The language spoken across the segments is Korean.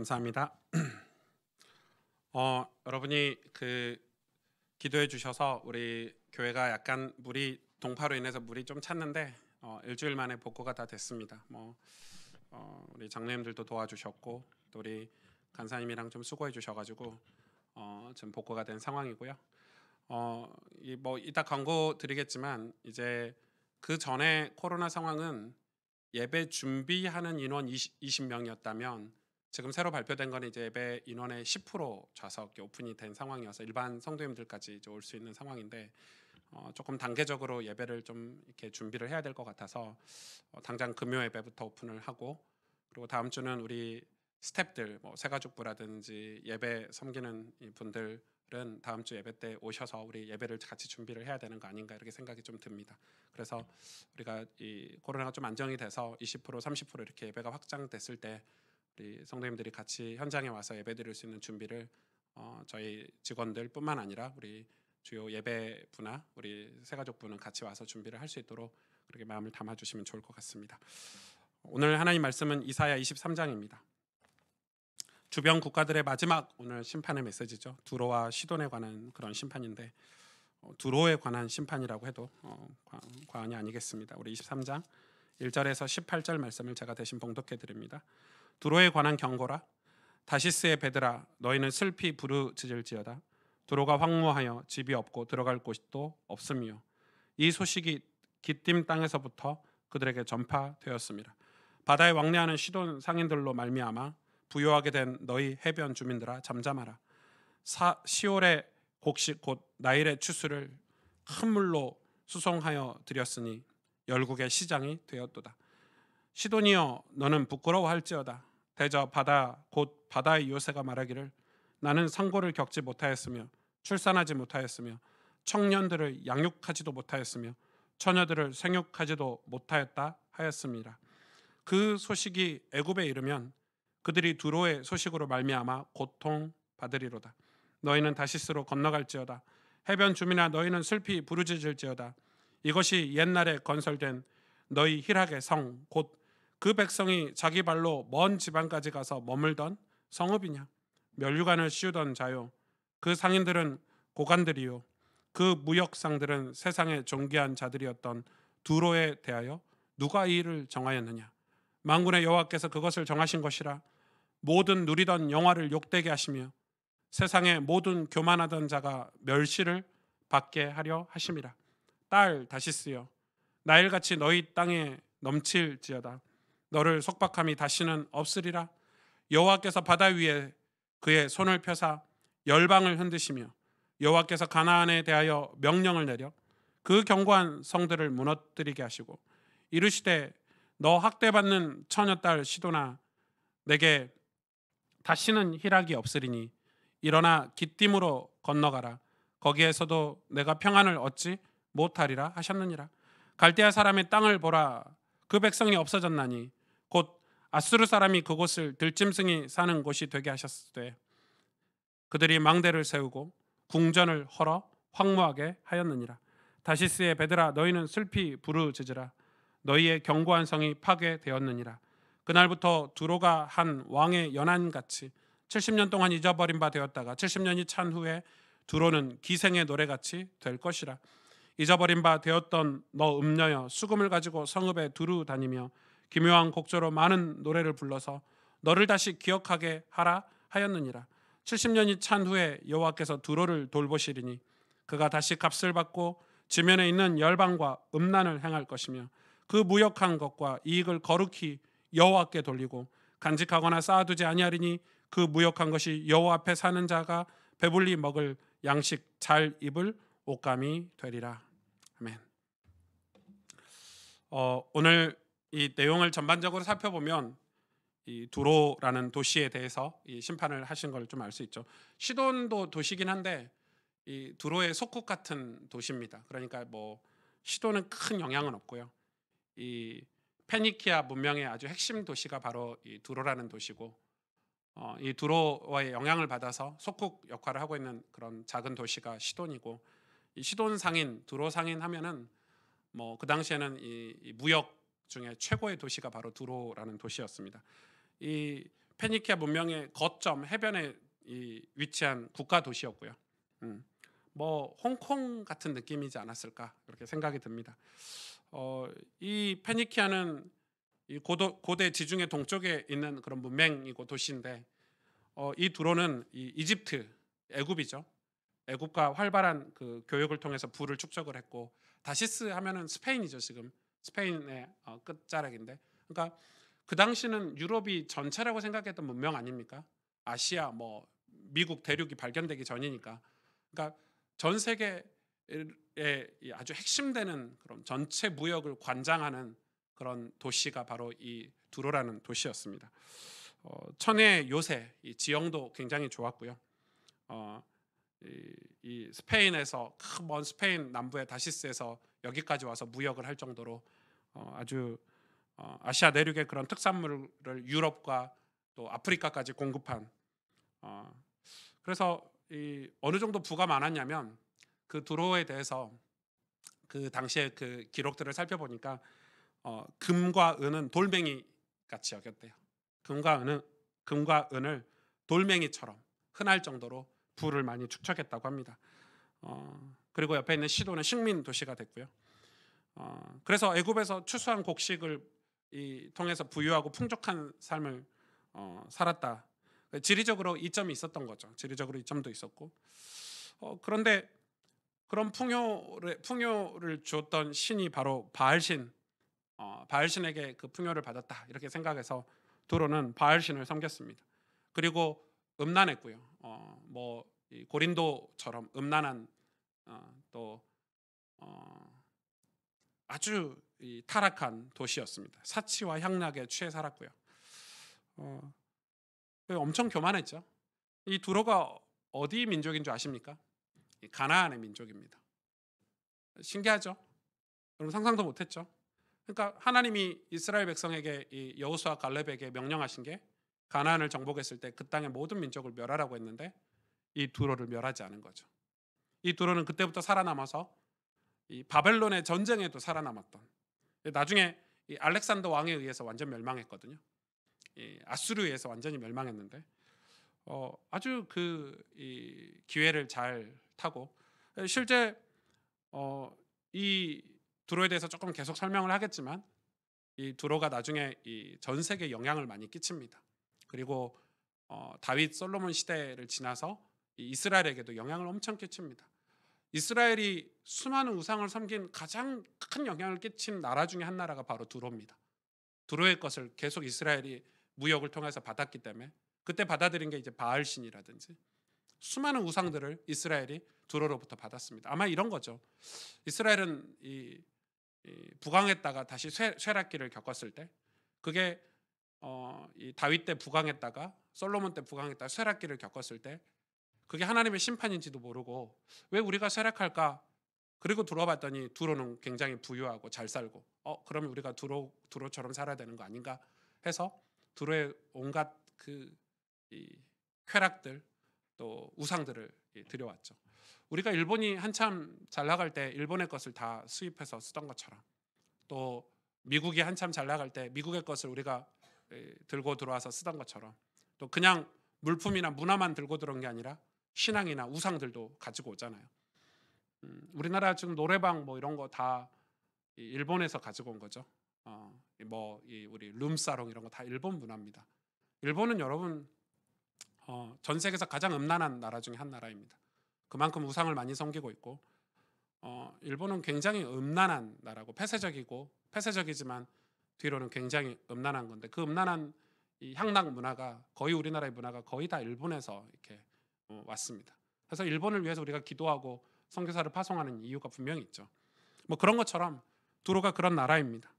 감사합니다. 여러분이 기도해 주셔서 우리 교회가 약간 동파로 인해서 물이 좀 찼는데 일주일 만에 복구가 다 됐습니다. 우리 장로님들도 도와주셨고 또 우리 간사님이랑 좀 수고해 주셔가지고 지금 복구가 된 상황이고요. 이따 광고 드리겠지만 이제 그 전에 코로나 상황은 예배 준비하는 인원 20명이었다면 지금 새로 발표된 건 이제 예배 인원의 10% 좌석 오픈이 된 상황이어서 일반 성도님들까지 올 수 있는 상황인데 조금 단계적으로 예배를 좀 이렇게 준비를 해야 될 것 같아서 당장 금요 예배부터 오픈을 하고 그리고 다음 주는 우리 스태프들 새가족부라든지 예배 섬기는 이 분들은 다음 주 예배 때 오셔서 우리 예배를 같이 준비를 해야 되는 거 아닌가 이렇게 생각이 좀 듭니다. 그래서 우리가 이 코로나가 좀 안정이 돼서 20% 30% 이렇게 예배가 확장됐을 때 우리 성도님들이 같이 현장에 와서 예배드릴 수 있는 준비를 저희 직원들뿐만 아니라 우리 주요 예배부나 우리 새가족부는 같이 와서 준비를 할 수 있도록 그렇게 마음을 담아주시면 좋을 것 같습니다. 오늘 하나님 말씀은 이사야 23장입니다. 주변 국가들의 마지막 오늘 심판의 메시지죠. 두로와 시돈에 관한 그런 심판인데 두로에 관한 심판이라고 해도 과언이 아니겠습니다. 우리 23장 1절에서 18절 말씀을 제가 대신 봉독해 드립니다. 두로에 관한 경고라. 다시스의 배들아 너희는 슬피 부르짖을지어다. 두로가 황무하여 집이 없고 들어갈 곳도 없음이요. 이 소식이 기띔 땅에서부터 그들에게 전파되었습니다. 바다에 왕래하는 시돈 상인들로 말미암아 부요하게 된 너희 해변 주민들아 잠잠하라. 시올의 곡식 곧 나일의 추수를 큰 물로 수송하여 드렸으니 열국의 시장이 되었도다. 시돈이여 너는 부끄러워할지어다. 대저 바다 곧 바다의 요새가 말하기를 나는 상고를 겪지 못하였으며 출산하지 못하였으며 청년들을 양육하지도 못하였으며 처녀들을 생육하지도 못하였다 하였습니다. 그 소식이 애굽에 이르면 그들이 두로의 소식으로 말미암아 고통 받으리로다. 너희는 다시스로 건너갈지어다. 해변 주민아 너희는 슬피 부르짖을지어다. 이것이 옛날에 건설된 너희 희락의 성 곧 그 백성이 자기 발로 먼 지방까지 가서 머물던 성읍이냐. 면류관을 씌우던 자요. 그 상인들은 고관들이요. 그 무역상들은 세상의 존귀한 자들이었던 두로에 대하여 누가 이 일을 정하였느냐. 만군의 여호와께서 그것을 정하신 것이라. 모든 누리던 영화를 욕되게 하시며 세상의 모든 교만하던 자가 멸시를 받게 하려 하심이라. 딸 다시스여 나일같이 너희 땅에 넘칠지어다. 너를 속박함이 다시는 없으리라. 여호와께서 바다 위에 그의 손을 펴사 열방을 흔드시며 여호와께서 가나안에 대하여 명령을 내려 그 견고한 성들을 무너뜨리게 하시고 이르시되 너 학대받는 처녀딸 시도나 내게 다시는 희락이 없으리니 일어나 기띔으로 건너가라. 거기에서도 내가 평안을 얻지 못하리라 하셨느니라. 갈대아 사람의 땅을 보라. 그 백성이 없어졌나니 곧 아수르 사람이 그곳을 들짐승이 사는 곳이 되게 하셨으되 그들이 망대를 세우고 궁전을 헐어 황무하게 하였느니라. 다시스의 배들아 너희는 슬피 부르짖으라. 너희의 견고한 성이 파괴되었느니라. 그날부터 두로가 한 왕의 연한같이 70년 동안 잊어버린 바 되었다가 70년이 찬 후에 두로는 기생의 노래같이 될 것이라. 잊어버린 바 되었던 너 음녀여 수금을 가지고 성읍에 두루 다니며 기묘한 곡조로 많은 노래를 불러서 너를 다시 기억하게 하라 하였느니라. 70년이 찬 후에 여호와께서 두로를 돌보시리니 그가 다시 값을 받고 지면에 있는 열방과 음란을 행할 것이며 그 무역한 것과 이익을 거룩히 여호와께 돌리고 간직하거나 쌓아두지 아니하리니 그 무역한 것이 여호와 앞에 사는 자가 배불리 먹을 양식 잘 입을 옷감이 되리라. 아멘. 오늘 이 내용을 전반적으로 살펴보면 이 두로라는 도시에 대해서 이 심판을 하신 걸 좀 알 수 있죠. 시돈도 도시긴 한데 이 두로의 속국 같은 도시입니다. 그러니까 시돈은 큰 영향은 없고요. 이 페니키아 문명의 아주 핵심 도시가 바로 이 두로라는 도시고 이 두로와의 영향을 받아서 속국 역할을 하고 있는 그런 작은 도시가 시돈이고 이 시돈 상인, 두로 상인 하면은 그 당시에는 이 무역 중에 최고의 도시가 바로 두로라는 도시였습니다. 이 페니키아 문명의 거점 해변에 위치한 국가 도시였고요. 뭐 홍콩 같은 느낌이지 않았을까 그렇게 생각이 듭니다. 이 페니키아는 이 고대 지중해 동쪽에 있는 그런 문명이고 도시인데 이 두로는 이집트, 애굽이죠. 애국과 활발한 그 교역을 통해서 부를 축적을 했고 다시스 하면은 스페인이죠. 지금 스페인의 끝자락인데 그러니까 그 당시는 유럽이 전체라고 생각했던 문명 아닙니까? 아시아 뭐 미국 대륙이 발견되기 전이니까 그러니까 전 세계의 아주 핵심되는 그런 전체 무역을 관장하는 그런 도시가 바로 이 두로라는 도시였습니다. 천혜 요새 이 지형도 굉장히 좋았고요. 어, 이 스페인에서 먼 스페인 남부의 다시스에서 여기까지 와서 무역을 할 정도로 아주 아시아 내륙의 그런 특산물을 유럽과 또 아프리카까지 공급한 그래서 어느 정도 부가 많았냐면 그 두로에 대해서 그 당시에 그 기록들을 살펴보니까 금과 은은 돌멩이 같이 여겼대요. 금과 은을 돌멩이처럼 흔할 정도로 부를 많이 축적했다고 합니다. 그리고 옆에 있는 시도는 식민 도시가 됐고요. 그래서 애굽에서 추수한 곡식을 통해서 부유하고 풍족한 삶을 살았다. 지리적으로 이점이 있었던 거죠. 지리적으로 이점도 있었고 그런데 그런 풍요를 주었던 신이 바로 바알신, 바알신에게 그 풍요를 받았다 이렇게 생각해서 두로는 바알신을 섬겼습니다. 그리고 음란했고요. 뭐 고린도처럼 음란한 또 아주 타락한 도시였습니다. 사치와 향락에 취해 살았고요. 엄청 교만했죠. 이 두로가 어디 민족인 줄 아십니까? 가나안의 민족입니다. 신기하죠? 여러분 상상도 못했죠? 그러니까 하나님이 이스라엘 백성에게 이 여호수아 갈렙에게 명령하신 게 가나안을 정복했을 때 그 땅의 모든 민족을 멸하라고 했는데 이 두로를 멸하지 않은 거죠. 이 두로는 그때부터 살아남아서 이 바벨론의 전쟁에도 살아남았던 나중에 이 알렉산더 왕에 의해서 완전 멸망했거든요. 아수르에 의해서 완전히 멸망했는데 아주 이 기회를 잘 타고 실제 이 두로에 대해서 조금 계속 설명을 하겠지만 이 두로가 나중에 이 전 세계에 영향을 많이 끼칩니다. 그리고 다윗 솔로몬 시대를 지나서 이스라엘에게도 영향을 엄청 끼칩니다. 이스라엘이 수많은 우상을 섬긴 가장 큰 영향을 끼친 나라 중에 한 나라가 바로 두로입니다. 두로의 것을 계속 이스라엘이 무역을 통해서 받았기 때문에 그때 받아들인 게 이제 바알신이라든지 수많은 우상들을 이스라엘이 두로로부터 받았습니다. 아마 이런 거죠. 이스라엘은 이 부강했다가 다시 쇠락기를 겪었을 때 그게 이 다윗 때 부강했다가 솔로몬 때 부강했다가 쇠락기를 겪었을 때 그게 하나님의 심판인지도 모르고 왜 우리가 쇠락할까? 그리고 들어봤더니 두로는 굉장히 부유하고 잘 살고 그러면 우리가 두로처럼 살아야 되는 거 아닌가 해서 두로의 온갖 이 쾌락들 또 우상들을 들여왔죠. 우리가 일본이 한참 잘 나갈 때 일본의 것을 다 수입해서 쓰던 것처럼 또 미국이 한참 잘 나갈 때 미국의 것을 우리가 들고 들어와서 쓰던 것처럼 또 그냥 물품이나 문화만 들고 들어온 게 아니라 신앙이나 우상들도 가지고 오잖아요. 우리나라 지금 노래방 뭐 이런 거 다 일본에서 가지고 온 거죠. 우리 룸사롱 이런 거 다 일본 문화입니다. 일본은 여러분 전 세계에서 가장 음란한 나라 중에 한 나라입니다. 그만큼 우상을 많이 섬기고 있고 일본은 굉장히 음란한 나라고 폐쇄적이지만 뒤로는 굉장히 음란한 건데 그 음란한 이 향락 문화가 거의 우리나라의 문화가 거의 다 일본에서 이렇게 왔습니다. 그래서 일본을 위해서 우리가 기도하고 선교사를 파송하는 이유가 분명히 있죠. 뭐 그런 것처럼 두로가 그런 나라입니다.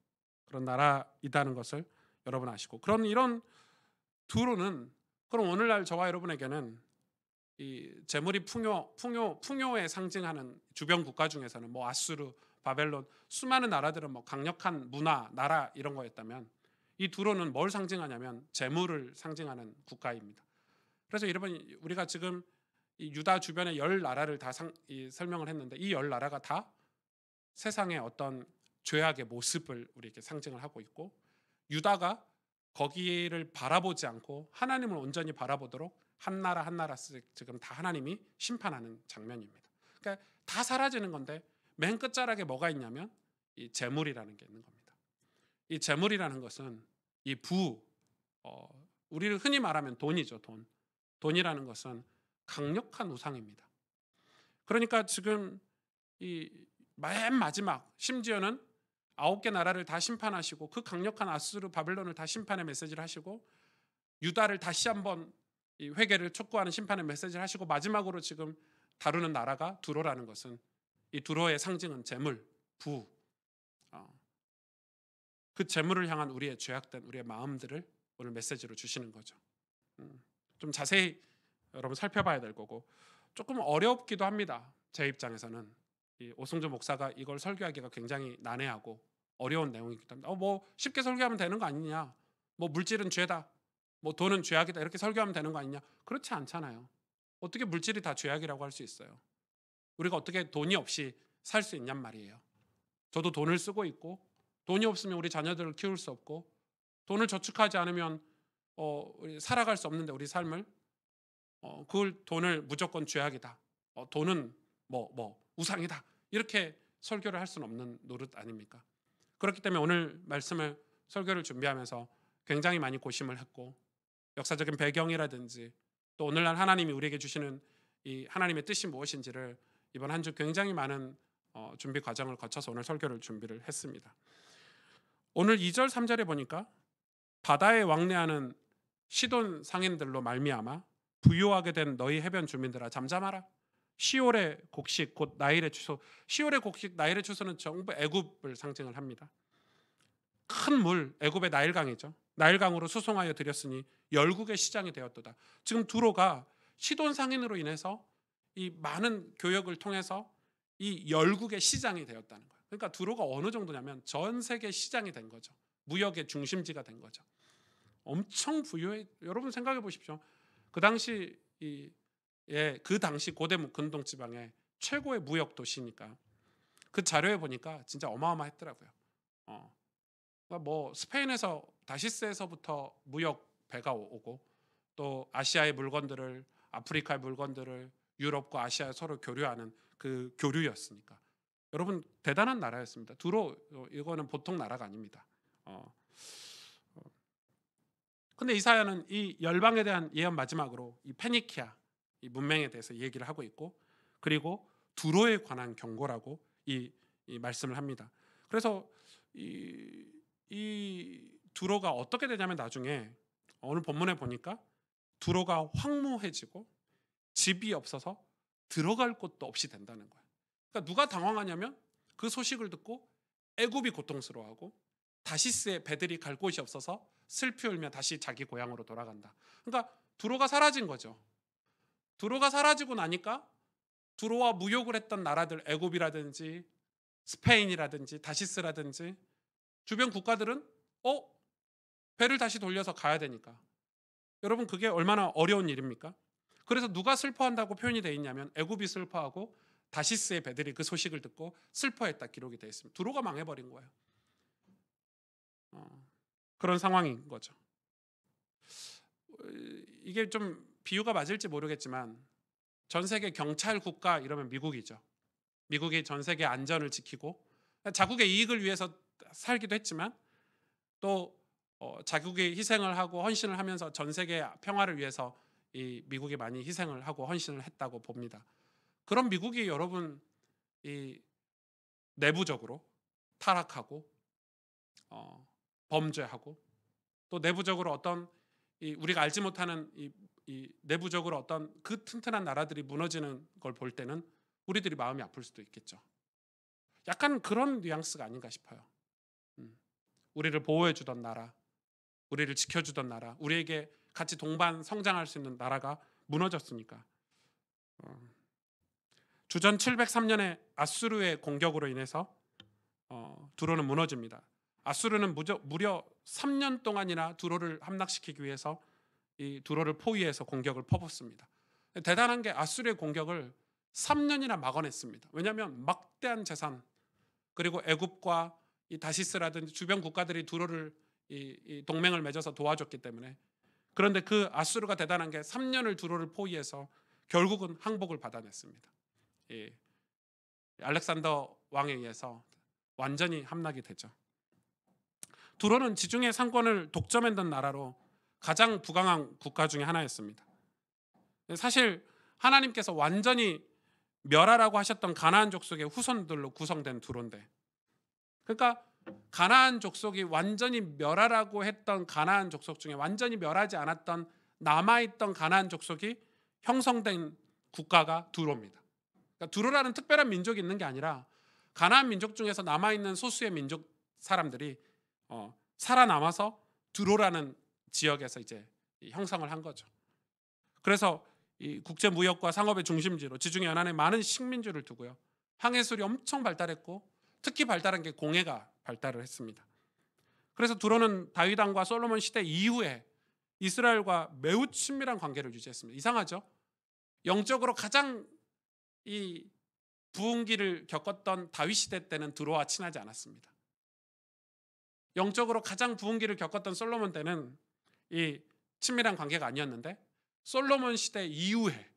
그런 나라이다는 것을 여러분 아시고 그럼 이런 두로는 그럼 오늘날 저와 여러분에게는 이 재물이 풍요에 상징하는 주변 국가 중에서는 뭐 아수르, 바벨론 수많은 나라들은 뭐 강력한 문화, 나라 이런 거였다면 이 두로는 뭘 상징하냐면 재물을 상징하는 국가입니다. 그래서 여러분 우리가 지금 이 유다 주변의 10나라를 다 설명을 했는데 이 10나라가 다 세상의 어떤 죄악의 모습을 우리에게 상징을 하고 있고 유다가 거기를 바라보지 않고 하나님을 온전히 바라보도록 한 나라 한 나라씩 지금 다 하나님이 심판하는 장면입니다. 그러니까 다 사라지는 건데 맨 끝자락에 뭐가 있냐면 이 재물이라는 게 있는 겁니다. 이 재물이라는 것은 이 우리를 흔히 말하면 돈이죠. 돈이라는 것은 강력한 우상입니다. 그러니까 지금 이 맨 마지막 심지어는 9개 나라를 다 심판하시고 그 강력한 아수르 바벨론을 다 심판의 메시지를 하시고 유다를 다시 한번 이 회개를 촉구하는 심판의 메시지를 하시고 마지막으로 지금 다루는 나라가 두로라는 것은 이 두로의 상징은 재물, 그 재물을 향한 우리의 죄악된 우리의 마음들을 오늘 메시지로 주시는 거죠. 좀 자세히 여러분 살펴봐야 될 거고 조금 어렵기도 합니다. 제 입장에서는 이 오승조 목사가 이걸 설교하기가 굉장히 난해하고 어려운 내용이기 때문에 뭐 쉽게 설교하면 되는 거 아니냐, 뭐 물질은 죄다, 뭐 돈은 죄악이다 이렇게 설교하면 되는 거 아니냐. 그렇지 않잖아요. 어떻게 물질이 다 죄악이라고 할 수 있어요? 우리가 어떻게 돈이 없이 살 수 있냔 말이에요. 저도 돈을 쓰고 있고 돈이 없으면 우리 자녀들을 키울 수 없고 돈을 저축하지 않으면 우리 살아갈 수 없는데 우리 삶을 그걸 돈을 무조건 죄악이다. 돈은 뭐 우상이다. 이렇게 설교를 할 수는 없는 노릇 아닙니까? 그렇기 때문에 오늘 말씀을 설교를 준비하면서 굉장히 많이 고심을 했고 역사적인 배경이라든지 또 오늘날 하나님이 우리에게 주시는 이 하나님의 뜻이 무엇인지를 이번 한 주 굉장히 많은 준비 과정을 거쳐서 오늘 설교를 준비를 했습니다. 오늘 2절 3절에 보니까 바다에 왕래하는 시돈 상인들로 말미암아 부유하게 된 너희 해변 주민들아 잠잠하라. 시올의 곡식 곧 나일의 추소. 시올의 곡식 나일의 추소는 전부 애굽을 상징을 합니다. 큰 물 애굽의 나일강이죠. 나일강으로 수송하여 드렸으니 열국의 시장이 되었도다. 지금 두로가 시돈 상인으로 인해서 이 많은 교역을 통해서 이 열국의 시장이 되었다는 거예요. 그러니까 두로가 어느 정도냐면 전 세계 시장이 된 거죠. 무역의 중심지가 된 거죠. 엄청 부유해. 여러분 생각해 보십시오. 그 당시 그 당시 고대 근동 지방의 최고의 무역 도시니까 그 자료에 보니까 진짜 어마어마했더라고요. 그러니까 뭐 스페인에서 다시스에서부터 무역 배가 오고 또 아시아의 물건들을 아프리카의 물건들을 유럽과 아시아에 서로 교류하는 그 교류였으니까 여러분 대단한 나라였습니다. 두로 이거는 보통 나라가 아닙니다. 근데 이사야는 이 열방에 대한 예언 마지막으로 이 페니키아 이 문명에 대해서 얘기를 하고 있고 그리고 두로에 관한 경고라고 이 말씀을 합니다. 그래서 이 두로가 어떻게 되냐면 나중에 오늘 본문에 보니까 두로가 황무해지고 집이 없어서 들어갈 곳도 없이 된다는 거예요. 그러니까 누가 당황하냐면 그 소식을 듣고 애굽이 고통스러워하고 다시스의 배들이 갈 곳이 없어서 슬피 울며 다시 자기 고향으로 돌아간다. 그러니까 두로가 사라진 거죠. 두로가 사라지고 나니까 두로와 무역을 했던 나라들 애굽이라든지 스페인이라든지 다시스라든지 주변 국가들은 배를 다시 돌려서 가야 되니까 여러분 그게 얼마나 어려운 일입니까? 그래서 누가 슬퍼한다고 표현이 되어 있냐면 애굽이 슬퍼하고 다시스의 배들이 그 소식을 듣고 슬퍼했다 기록이 되어 있습니다. 두로가 망해버린 거예요. 그런 상황인 거죠. 이게 좀 비유가 맞을지 모르겠지만 전 세계 경찰 국가 이러면 미국이죠. 미국이 전 세계 안전을 지키고 자국의 이익을 위해서 살기도 했지만 또 자국이 희생을 하고 헌신을 하면서 전 세계 평화를 위해서 이 미국이 많이 희생을 하고 헌신을 했다고 봅니다. 그런 미국이 여러분 이 내부적으로 타락하고 범죄하고 또 내부적으로 어떤 우리가 알지 못하는 이 내부적으로 어떤 그 튼튼한 나라들이 무너지는 걸 볼 때는 우리들이 마음이 아플 수도 있겠죠. 약간 그런 뉘앙스가 아닌가 싶어요. 우리를 보호해 주던 나라, 우리를 지켜주던 나라, 우리에게 같이 동반 성장할 수 있는 나라가 무너졌으니까. 주전 703년에 아수르의 공격으로 인해서 두로는 무너집니다. 아수르는 무려 3년 동안이나 두로를 함락시키기 위해서 이 두로를 포위해서 공격을 퍼붓습니다. 대단한 게 아수르의 공격을 3년이나 막아냈습니다. 왜냐하면 막대한 재산 그리고 애굽과 이 다시스라든지 주변 국가들이 두로를 이 동맹을 맺어서 도와줬기 때문에. 그런데 그 아수르가 대단한 게 3년을 두로를 포위해서 결국은 항복을 받아냈습니다. 이 알렉산더 왕에 의해서 완전히 함락이 되죠. 두로는 지중해 상권을 독점했던 나라로 가장 부강한 국가 중에 하나였습니다. 사실 하나님께서 완전히 멸하라고 하셨던 가나안 족속의 후손들로 구성된 두로인데, 그러니까 가나안 족속이 완전히 멸하라고 했던 가나안 족속 중에 완전히 멸하지 않았던 남아있던 가나안 족속이 형성된 국가가 두로입니다. 그러니까 두로라는 특별한 민족이 있는 게 아니라 가나안 민족 중에서 남아있는 소수의 민족 사람들이 살아남아서 두로라는 지역에서 이제 형성을 한 거죠. 그래서 이 국제 무역과 상업의 중심지로 지중해 연안에 많은 식민지를 두고요. 항해술이 엄청 발달했고 특히 발달한 게 공해가 발달을 했습니다. 그래서 두로는 다윗 왕과 솔로몬 시대 이후에 이스라엘과 매우 친밀한 관계를 유지했습니다. 이상하죠? 영적으로 가장 이 부흥기를 겪었던 다윗 시대 때는 두로와 친하지 않았습니다. 영적으로 가장 부흥기를 겪었던 솔로몬 때는 이 친밀한 관계가 아니었는데, 솔로몬 시대 이후에,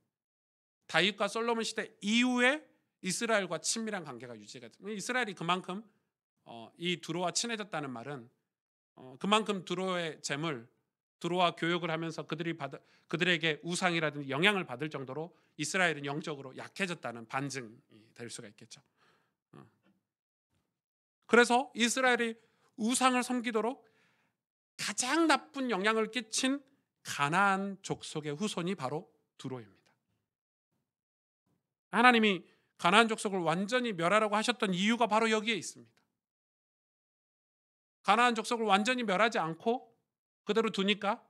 다윗과 솔로몬 시대 이후에 이스라엘과 친밀한 관계가 유지가 됩니다. 이스라엘이 그만큼 이 두로와 친해졌다는 말은 그만큼 두로의 재물, 두로와 교역을 하면서 그들에게 우상이라든지 영향을 받을 정도로 이스라엘은 영적으로 약해졌다는 반증이 될 수가 있겠죠. 그래서 이스라엘이 우상을 섬기도록 가장 나쁜 영향을 끼친 가나안 족속의 후손이 바로 두로입니다. 하나님이 가나안 족속을 완전히 멸하라고 하셨던 이유가 바로 여기에 있습니다. 가나안 족속을 완전히 멸하지 않고 그대로 두니까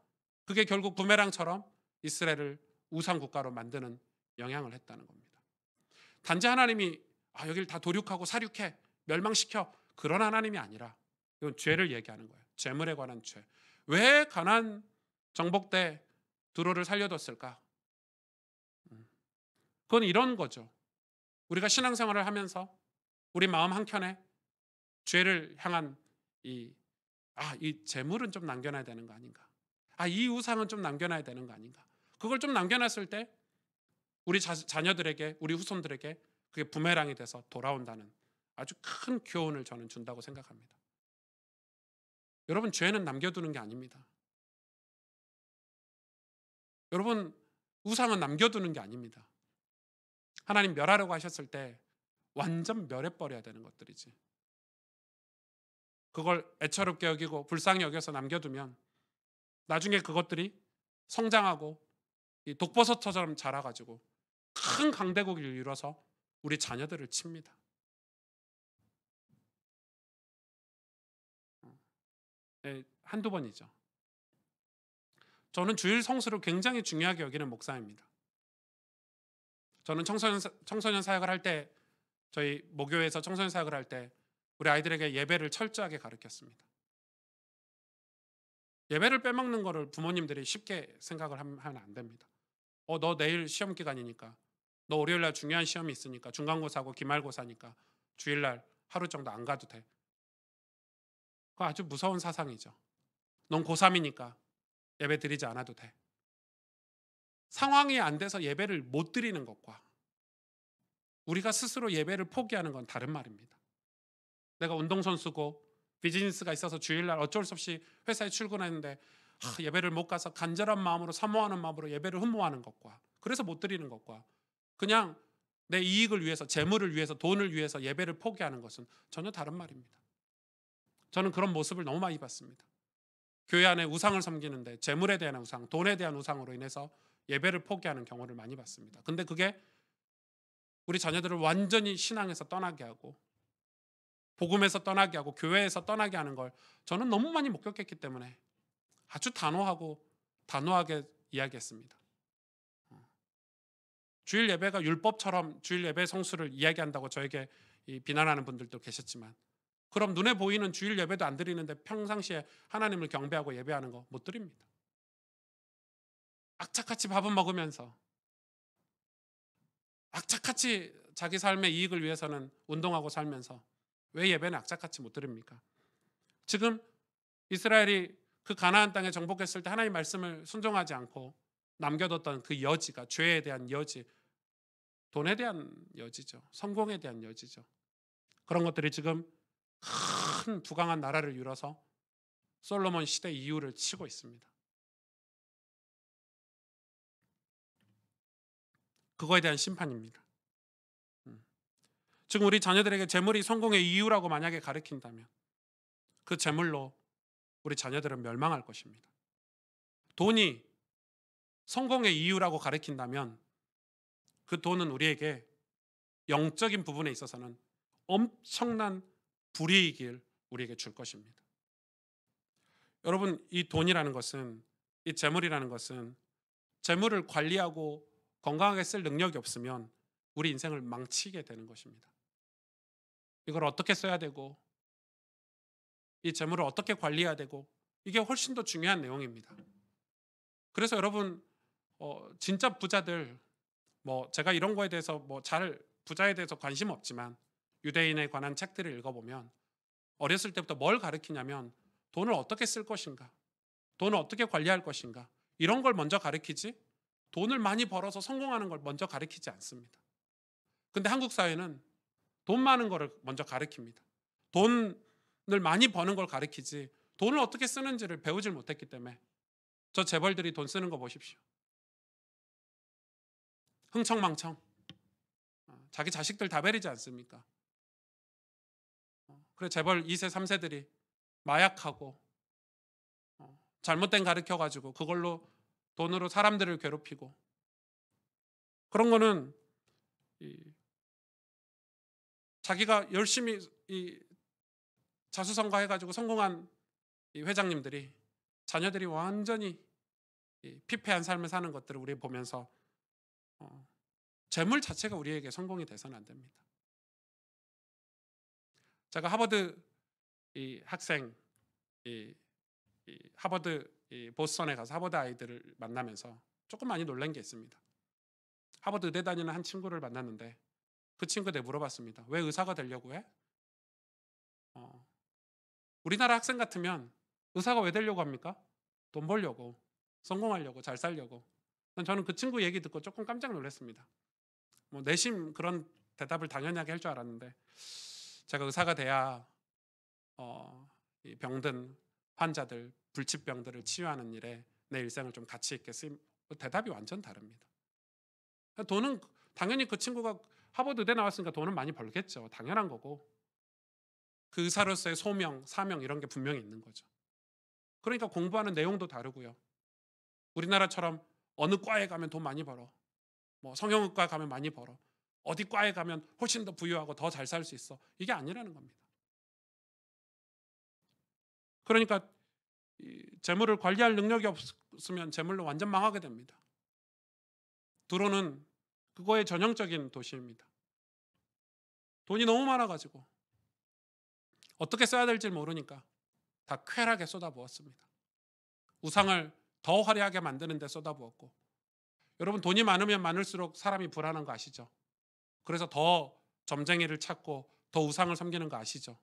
그게 결국 부메랑처럼 이스라엘을 우상 국가로 만드는 영향을 했다는 겁니다. 단지 하나님이 여길 다 도륙하고 사륙해 멸망시켜, 그런 하나님이 아니라 이건 죄를 얘기하는 거예요. 재물에 관한 죄. 왜 가나안 정복 때 두로를 살려뒀을까? 그건 이런 거죠. 우리가 신앙생활을 하면서 우리 마음 한켠에 죄를 향한 이 재물은 좀 남겨놔야 되는 거 아닌가? 이 우상은 좀 남겨놔야 되는 거 아닌가? 그걸 좀 남겨놨을 때 우리 자녀들에게, 우리 후손들에게 그게 부메랑이 돼서 돌아온다는 아주 큰 교훈을 저는 준다고 생각합니다. 여러분, 죄는 남겨두는 게 아닙니다. 여러분, 우상은 남겨두는 게 아닙니다. 하나님 멸하려고 하셨을 때 완전 멸해버려야 되는 것들이지. 그걸 애처롭게 여기고 불쌍히 여겨서 남겨두면 나중에 그것들이 성장하고 이 독버섯처럼 자라가지고 큰 강대국을 이뤄서 우리 자녀들을 칩니다. 한두 번이죠. 저는 주일 성수를 굉장히 중요하게 여기는 목사입니다. 저는 청소년 사역을 할 때, 저희 모교에서 청소년 사역을 할 때 우리 아이들에게 예배를 철저하게 가르쳤습니다. 예배를 빼먹는 거를 부모님들이 쉽게 생각을 하면 안 됩니다. 너 내일 시험 기간이니까, 너 월요일 날 중요한 시험이 있으니까, 중간고사고 기말고사니까 주일날 하루 정도 안 가도 돼. 그거 아주 무서운 사상이죠. 넌 고3이니까 예배 드리지 않아도 돼. 상황이 안 돼서 예배를 못 드리는 것과 우리가 스스로 예배를 포기하는 건 다른 말입니다. 내가 운동선수고 비즈니스가 있어서 주일날 어쩔 수 없이 회사에 출근했는데 예배를 못 가서 간절한 마음으로, 사모하는 마음으로 예배를 흠모하는 것과, 그래서 못 드리는 것과, 그냥 내 이익을 위해서, 재물을 위해서, 돈을 위해서 예배를 포기하는 것은 전혀 다른 말입니다. 저는 그런 모습을 너무 많이 봤습니다. 교회 안에 우상을 섬기는데 재물에 대한 우상, 돈에 대한 우상으로 인해서 예배를 포기하는 경우를 많이 봤습니다. 근데 그게 우리 자녀들을 완전히 신앙에서 떠나게 하고, 복음에서 떠나게 하고, 교회에서 떠나게 하는 걸 저는 너무 많이 목격했기 때문에 아주 단호하게 이야기했습니다. 주일 예배가 율법처럼 주일 예배 성수를 이야기한다고 저에게 비난하는 분들도 계셨지만, 그럼 눈에 보이는 주일 예배도 안 드리는데 평상시에 하나님을 경배하고 예배하는 거 못 드립니다. 악착같이 밥은 먹으면서, 악착같이 자기 삶의 이익을 위해서는 운동하고 살면서 왜 예배는 악착같이 못 드립니까? 지금 이스라엘이 그 가나안 땅에 정복했을 때 하나님의 말씀을 순종하지 않고 남겨뒀던 그 여지가, 죄에 대한 여지, 돈에 대한 여지죠. 성공에 대한 여지죠. 그런 것들이 지금 큰 부강한 나라를 이뤄서 솔로몬 시대 이후를 치고 있습니다. 그거에 대한 심판입니다. 지금 우리 자녀들에게 재물이 성공의 이유라고 만약에 가르친다면 그 재물로 우리 자녀들은 멸망할 것입니다. 돈이 성공의 이유라고 가르친다면 그 돈은 우리에게 영적인 부분에 있어서는 엄청난 불이익을 우리에게 줄 것입니다. 여러분, 이 돈이라는 것은, 이 재물이라는 것은 재물을 관리하고 건강하게 쓸 능력이 없으면 우리 인생을 망치게 되는 것입니다. 이걸 어떻게 써야 되고 이 재물을 어떻게 관리해야 되고 이게 훨씬 더 중요한 내용입니다. 그래서 여러분, 진짜 부자들, 제가 이런 거에 대해서 잘 부자에 대해서 관심 없지만 유대인에 관한 책들을 읽어보면 어렸을 때부터 뭘 가르치냐면 돈을 어떻게 쓸 것인가, 돈을 어떻게 관리할 것인가, 이런 걸 먼저 가르치지 돈을 많이 벌어서 성공하는 걸 먼저 가르치지 않습니다. 근데 한국 사회는 돈 많은 거를 먼저 가르칩니다. 돈을 많이 버는 걸 가르치지 돈을 어떻게 쓰는지를 배우질 못했기 때문에 저 재벌들이 돈 쓰는 거 보십시오. 흥청망청. 자기 자식들 다 베리지 않습니까? 그래 재벌 2세 3세들이 마약하고 잘못된 가르쳐가지고 그걸로 돈으로 사람들을 괴롭히고, 그런 거는 자기가 열심히 자수성가 해가지고 성공한 회장님들이 자녀들이 완전히 피폐한 삶을 사는 것들을 우리 보면서 재물 자체가 우리에게 성공이 돼서는 안 됩니다. 제가 하버드 학생, 하버드 보스턴에 가서 하버드 아이들을 만나면서 조금 많이 놀란 게 있습니다. 하버드 의대 다니는 한 친구를 만났는데 그 친구한테 물어봤습니다. 왜 의사가 되려고 해? 우리나라 학생 같으면 의사가 왜 되려고 합니까? 돈 벌려고, 성공하려고, 잘 살려고. 저는 그 친구 얘기 듣고 조금 깜짝 놀랐습니다. 내심 그런 대답을 당연하게 할 줄 알았는데 제가 의사가 돼야 이 병든 환자들, 불치병들을 치유하는 일에 내 일생을 좀 가치 있게 쓰임. 대답이 완전 다릅니다. 돈은 당연히 그 친구가 하버드 의대 나왔으니까 돈은 많이 벌겠죠. 당연한 거고 그 의사로서의 소명, 사명 이런 게 분명히 있는 거죠. 그러니까 공부하는 내용도 다르고요. 우리나라처럼 어느 과에 가면 돈 많이 벌어, 성형외과 가면 많이 벌어, 어디 과에 가면 훨씬 더 부유하고 더 잘 살 수 있어, 이게 아니라는 겁니다. 그러니까 재물을 관리할 능력이 없으면 재물로 완전 망하게 됩니다. 두로는 그거의 전형적인 도시입니다. 돈이 너무 많아가지고 어떻게 써야 될지 모르니까 다 쾌락에 쏟아부었습니다. 우상을 더 화려하게 만드는 데 쏟아부었고, 여러분 돈이 많으면 많을수록 사람이 불안한 거 아시죠? 그래서 더 점쟁이를 찾고 더 우상을 섬기는 거 아시죠?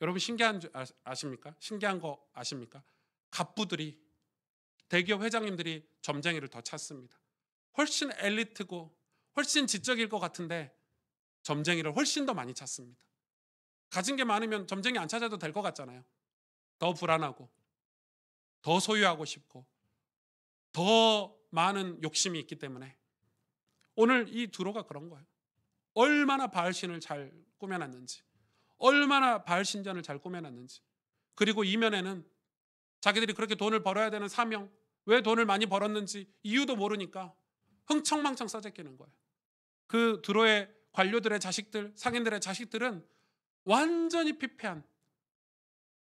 여러분 신기한 줄 아십니까? 신기한 거 아십니까? 갑부들이, 대기업 회장님들이 점쟁이를 더 찾습니다. 훨씬 엘리트고 훨씬 지적일 것 같은데 점쟁이를 훨씬 더 많이 찾습니다. 가진 게 많으면 점쟁이 안 찾아도 될 것 같잖아요. 더 불안하고 더 소유하고 싶고 더 많은 욕심이 있기 때문에. 오늘 이 두로가 그런 거예요. 얼마나 바알신을 잘 꾸며놨는지, 얼마나 바알 신전을 잘 꾸며놨는지. 그리고 이면에는 자기들이 그렇게 돈을 벌어야 되는 사명, 왜 돈을 많이 벌었는지 이유도 모르니까 흥청망청 써제끼는 거예요. 그 두로의 관료들의 자식들, 상인들의 자식들은 완전히 피폐한,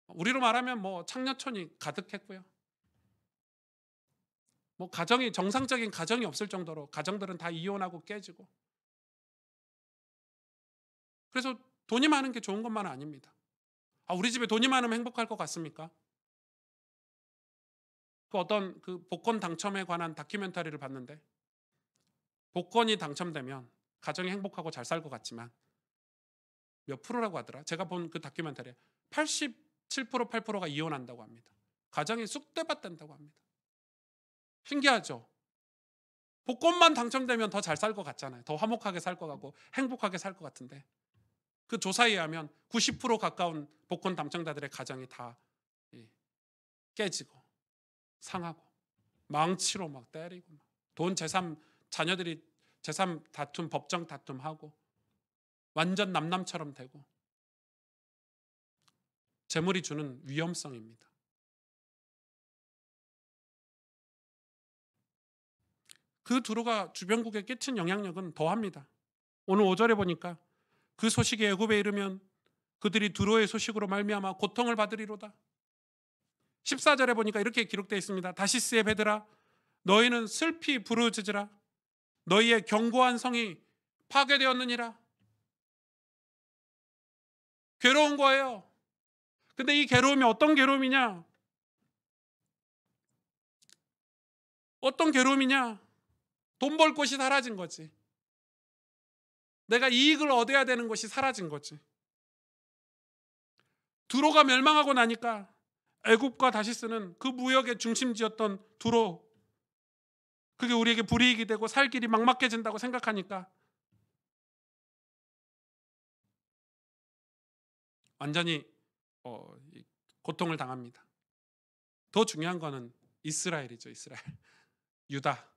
우리로 말하면 창녀촌이 가득했고요. 가정이, 정상적인 가정이 없을 정도로 가정들은 다 이혼하고 깨지고. 그래서 돈이 많은 게 좋은 것만은 아닙니다. 우리 집에 돈이 많으면 행복할 것 같습니까? 그 어떤 그 복권 당첨에 관한 다큐멘터리를 봤는데, 복권이 당첨되면 가정이 행복하고 잘 살 것 같지만 몇 프로라고 하더라? 제가 본 그 다큐멘터리에 7% 8%가 이혼한다고 합니다. 가정이 쑥대밭된다고 합니다. 신기하죠? 복권만 당첨되면 더 잘 살 것 같잖아요. 더 화목하게 살 것 같고 행복하게 살 것 같은데, 그 조사에 의하면 90% 가까운 복권 당첨자들의 가정이 다 깨지고 상하고 망치로 막 때리고 돈 재산, 자녀들이 재산 다툼, 법정 다툼하고 완전 남남처럼 되고, 재물이 주는 위험성입니다. 그 두로가 주변국에 끼친 영향력은 더합니다. 오늘 5절에 보니까 그 소식이 애굽에 이르면 그들이 두로의 소식으로 말미암아 고통을 받으리로다. 14절에 보니까 이렇게 기록되어 있습니다. 다시스의 배들아, 너희는 슬피 부르짖으라. 너희의 견고한 성이 파괴되었느니라. 괴로운 거예요. 근데 이 괴로움이 어떤 괴로움이냐? 어떤 괴로움이냐? 돈 벌 곳이 사라진 거지. 내가 이익을 얻어야 되는 것이 사라진 거지. 두로가 멸망하고 나니까 애굽과 다시스는 그 무역의 중심지였던 두로, 그게 우리에게 불이익이 되고 살 길이 막막해진다고 생각하니까 완전히 고통을 당합니다. 더 중요한 거는 이스라엘이죠. 이스라엘. 유다.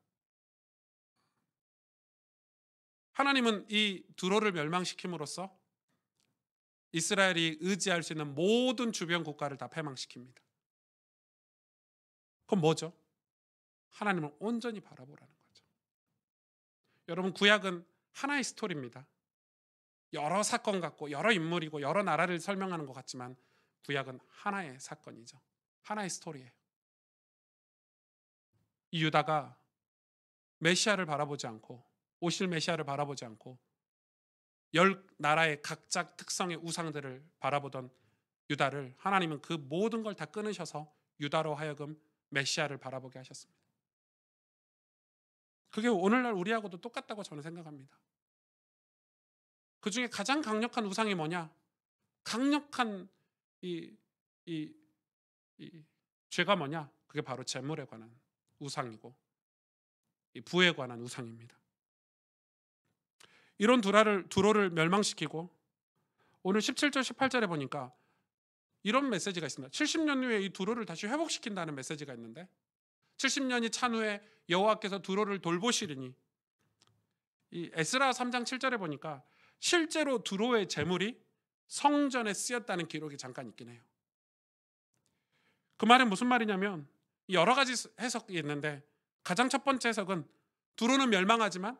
하나님은 이 두로를 멸망시킴으로써 이스라엘이 의지할 수 있는 모든 주변 국가를 다 패망시킵니다. 그건 뭐죠? 하나님을 온전히 바라보라는 거죠. 여러분, 구약은 하나의 스토리입니다. 여러 사건 같고 여러 인물이고 여러 나라를 설명하는 것 같지만 구약은 하나의 사건이죠. 하나의 스토리예요. 이 유다가 메시아를 바라보지 않고, 오실 메시아를 바라보지 않고 10나라의 각자 특성의 우상들을 바라보던 유다를 하나님은 그 모든 걸 다 끊으셔서 유다로 하여금 메시아를 바라보게 하셨습니다. 그게 오늘날 우리하고도 똑같다고 저는 생각합니다. 그 중에 가장 강력한 우상이 뭐냐? 강력한 이 죄가 뭐냐? 그게 바로 재물에 관한 우상이고 이 부에 관한 우상입니다. 이런 두로를 멸망시키고 오늘 17절 18절에 보니까 이런 메시지가 있습니다. 70년 후에 이 두로를 다시 회복시킨다는 메시지가 있는데, 70년이 찬 후에 여호와께서 두로를 돌보시리니, 이 에스라 3장 7절에 보니까 실제로 두로의 재물이 성전에 쓰였다는 기록이 잠깐 있긴 해요. 그 말은 무슨 말이냐면 여러 가지 해석이 있는데, 가장 첫 번째 해석은 두로는 멸망하지만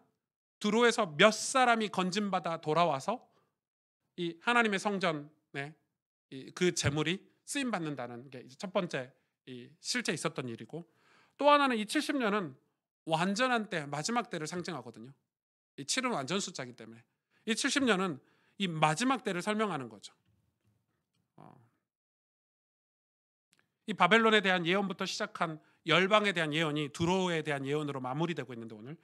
두로에서 몇 사람이 건진받아 돌아와서 이 하나님의 성전에 그 재물이 쓰임 받는다는 게 첫 번째 실제 있었던 일이고, 또 하나는 이 70년은 완전한 때, 마지막 때를 상징하거든요. 이 7은 완전 숫자이기 때문에 이 70년은 이 마지막 때를 설명하는 거죠. 이 바벨론에 대한 예언부터 시작한 열방에 대한 예언이 두로에 대한 예언으로 마무리되고 있는데, 오늘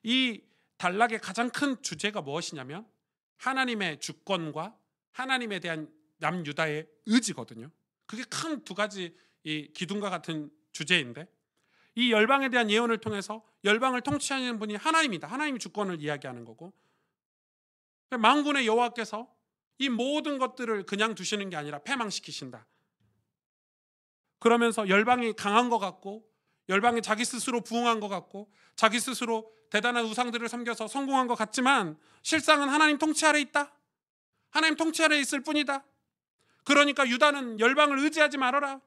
이 단락의 가장 큰 주제가 무엇이냐면 하나님의 주권과 하나님에 대한 남유다의 의지거든요. 그게 큰 두 가지 이 기둥과 같은 주제인데, 이 열방에 대한 예언을 통해서 열방을 통치하는 분이 하나님이다. 하나님이 주권을 이야기하는 거고, 만군의 여호와께서 이 모든 것들을 그냥 두시는 게 아니라 패망시키신다. 그러면서 열방이 강한 것 같고, 열방이 자기 스스로 부흥한 것 같고, 자기 스스로 대단한 우상들을 섬겨서 성공한 것 같지만 실상은 하나님 통치 아래 있다. 하나님 통치 아래 있을 뿐이다. 그러니까 유다는 열방을 의지하지 말아라.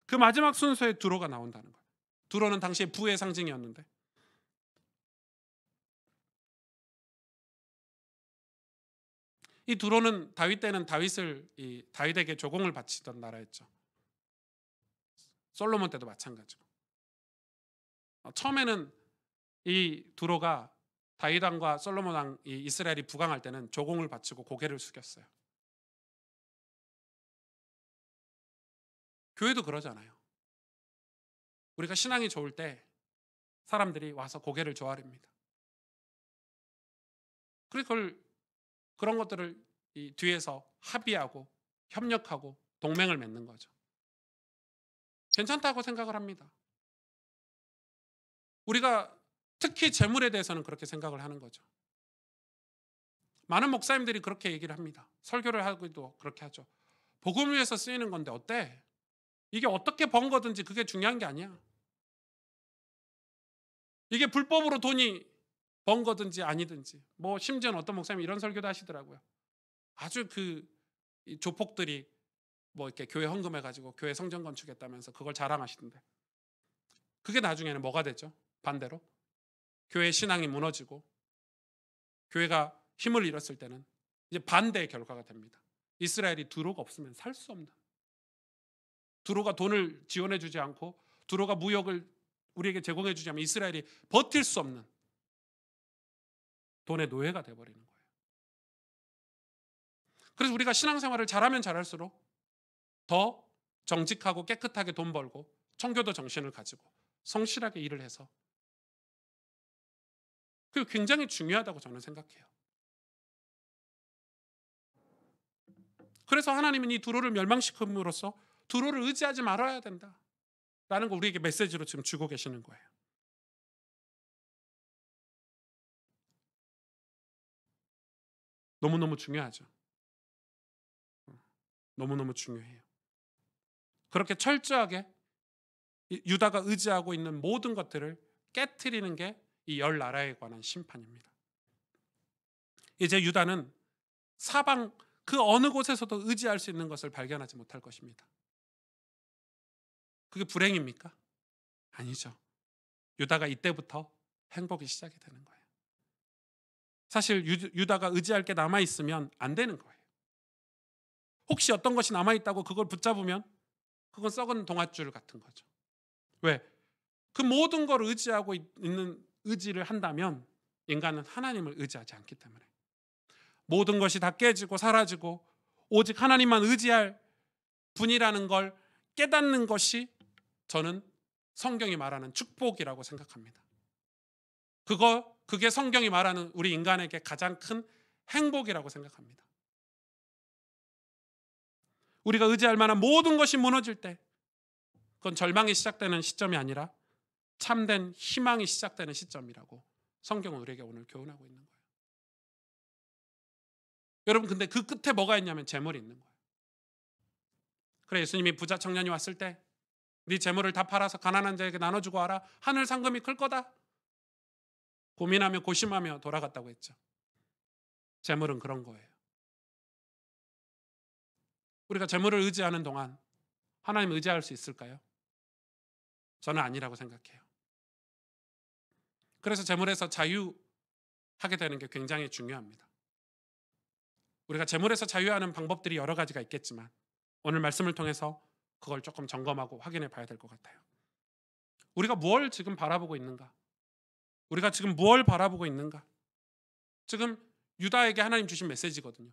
그 마지막 순서에 두로가 나온다는 거예요. 두로는 당시에 부의 상징이었는데, 이 두로는 다윗 때는 다윗에게 조공을 바치던 나라였죠. 솔로몬 때도 마찬가지고. 처음에는 이 두로가 다윗 왕과 솔로몬 왕, 이스라엘이 부강할 때는 조공을 바치고 고개를 숙였어요. 교회도 그러잖아요. 우리가 신앙이 좋을 때 사람들이 와서 고개를 조아립니다. 그런 것들을 이 뒤에서 합의하고 협력하고 동맹을 맺는 거죠. 괜찮다고 생각을 합니다. 우리가 특히 재물에 대해서는 그렇게 생각을 하는 거죠. 많은 목사님들이 그렇게 얘기를 합니다. 설교를 하고도 그렇게 하죠. 복음을 위해서 쓰이는 건데 어때? 이게 어떻게 번 거든지 그게 중요한 게 아니야. 이게 불법으로 돈이 번 거든지 아니든지. 뭐 심지어는 어떤 목사님이 이런 설교도 하시더라고요. 아주 이 조폭들이 뭐 이렇게 교회 헌금해 가지고 교회 성전 건축했다면서 그걸 자랑하시던데. 그게 나중에는 뭐가 되죠? 반대로 교회 신앙이 무너지고 교회가 힘을 잃었을 때는 이제 반대의 결과가 됩니다. 이스라엘이 두로가 없으면 살 수 없는, 두로가 돈을 지원해 주지 않고 두로가 무역을 우리에게 제공해 주지 않으면 이스라엘이 버틸 수 없는 돈의 노예가 되어버리는 거예요. 그래서 우리가 신앙생활을 잘하면 잘할수록 더 정직하고 깨끗하게 돈 벌고 청교도 정신을 가지고 성실하게 일을 해서, 그게 굉장히 중요하다고 저는 생각해요. 그래서 하나님은 이 두로를 멸망시킴으로써 두로를 의지하지 말아야 된다라는 거 우리에게 메시지로 지금 주고 계시는 거예요. 너무너무 중요하죠. 너무너무 중요해요. 그렇게 철저하게 유다가 의지하고 있는 모든 것들을 깨트리는 게 이 열 나라에 관한 심판입니다. 이제 유다는 사방 그 어느 곳에서도 의지할 수 있는 것을 발견하지 못할 것입니다. 그게 불행입니까? 아니죠. 유다가 이때부터 행복이 시작이 되는 거예요. 사실 유다가 의지할 게 남아있으면 안 되는 거예요. 혹시 어떤 것이 남아있다고 그걸 붙잡으면 그건 썩은 동아줄 같은 거죠. 왜? 그 모든 걸 의지하고 있는 의지를 한다면 인간은 하나님을 의지하지 않기 때문에 모든 것이 다 깨지고 사라지고 오직 하나님만 의지할 분이라는 걸 깨닫는 것이 저는 성경이 말하는 축복이라고 생각합니다. 그게 성경이 말하는 우리 인간에게 가장 큰 행복이라고 생각합니다. 우리가 의지할 만한 모든 것이 무너질 때 그건 절망이 시작되는 시점이 아니라 참된 희망이 시작되는 시점이라고 성경은 우리에게 오늘 교훈하고 있는 거예요. 여러분, 근데 그 끝에 뭐가 있냐면 재물이 있는 거예요. 그래, 예수님이 부자 청년이 왔을 때 네 재물을 다 팔아서 가난한 자에게 나눠주고 와라. 하늘 상금이 클 거다. 고민하며 고심하며 돌아갔다고 했죠. 재물은 그런 거예요. 우리가 재물을 의지하는 동안 하나님 의지할 수 있을까요? 저는 아니라고 생각해요. 그래서 재물에서 자유하게 되는 게 굉장히 중요합니다. 우리가 재물에서 자유하는 방법들이 여러 가지가 있겠지만 오늘 말씀을 통해서 그걸 조금 점검하고 확인해 봐야 될 것 같아요. 우리가 무엇을 지금 바라보고 있는가? 우리가 지금 무엇을 바라보고 있는가? 지금 유다에게 하나님 주신 메시지거든요.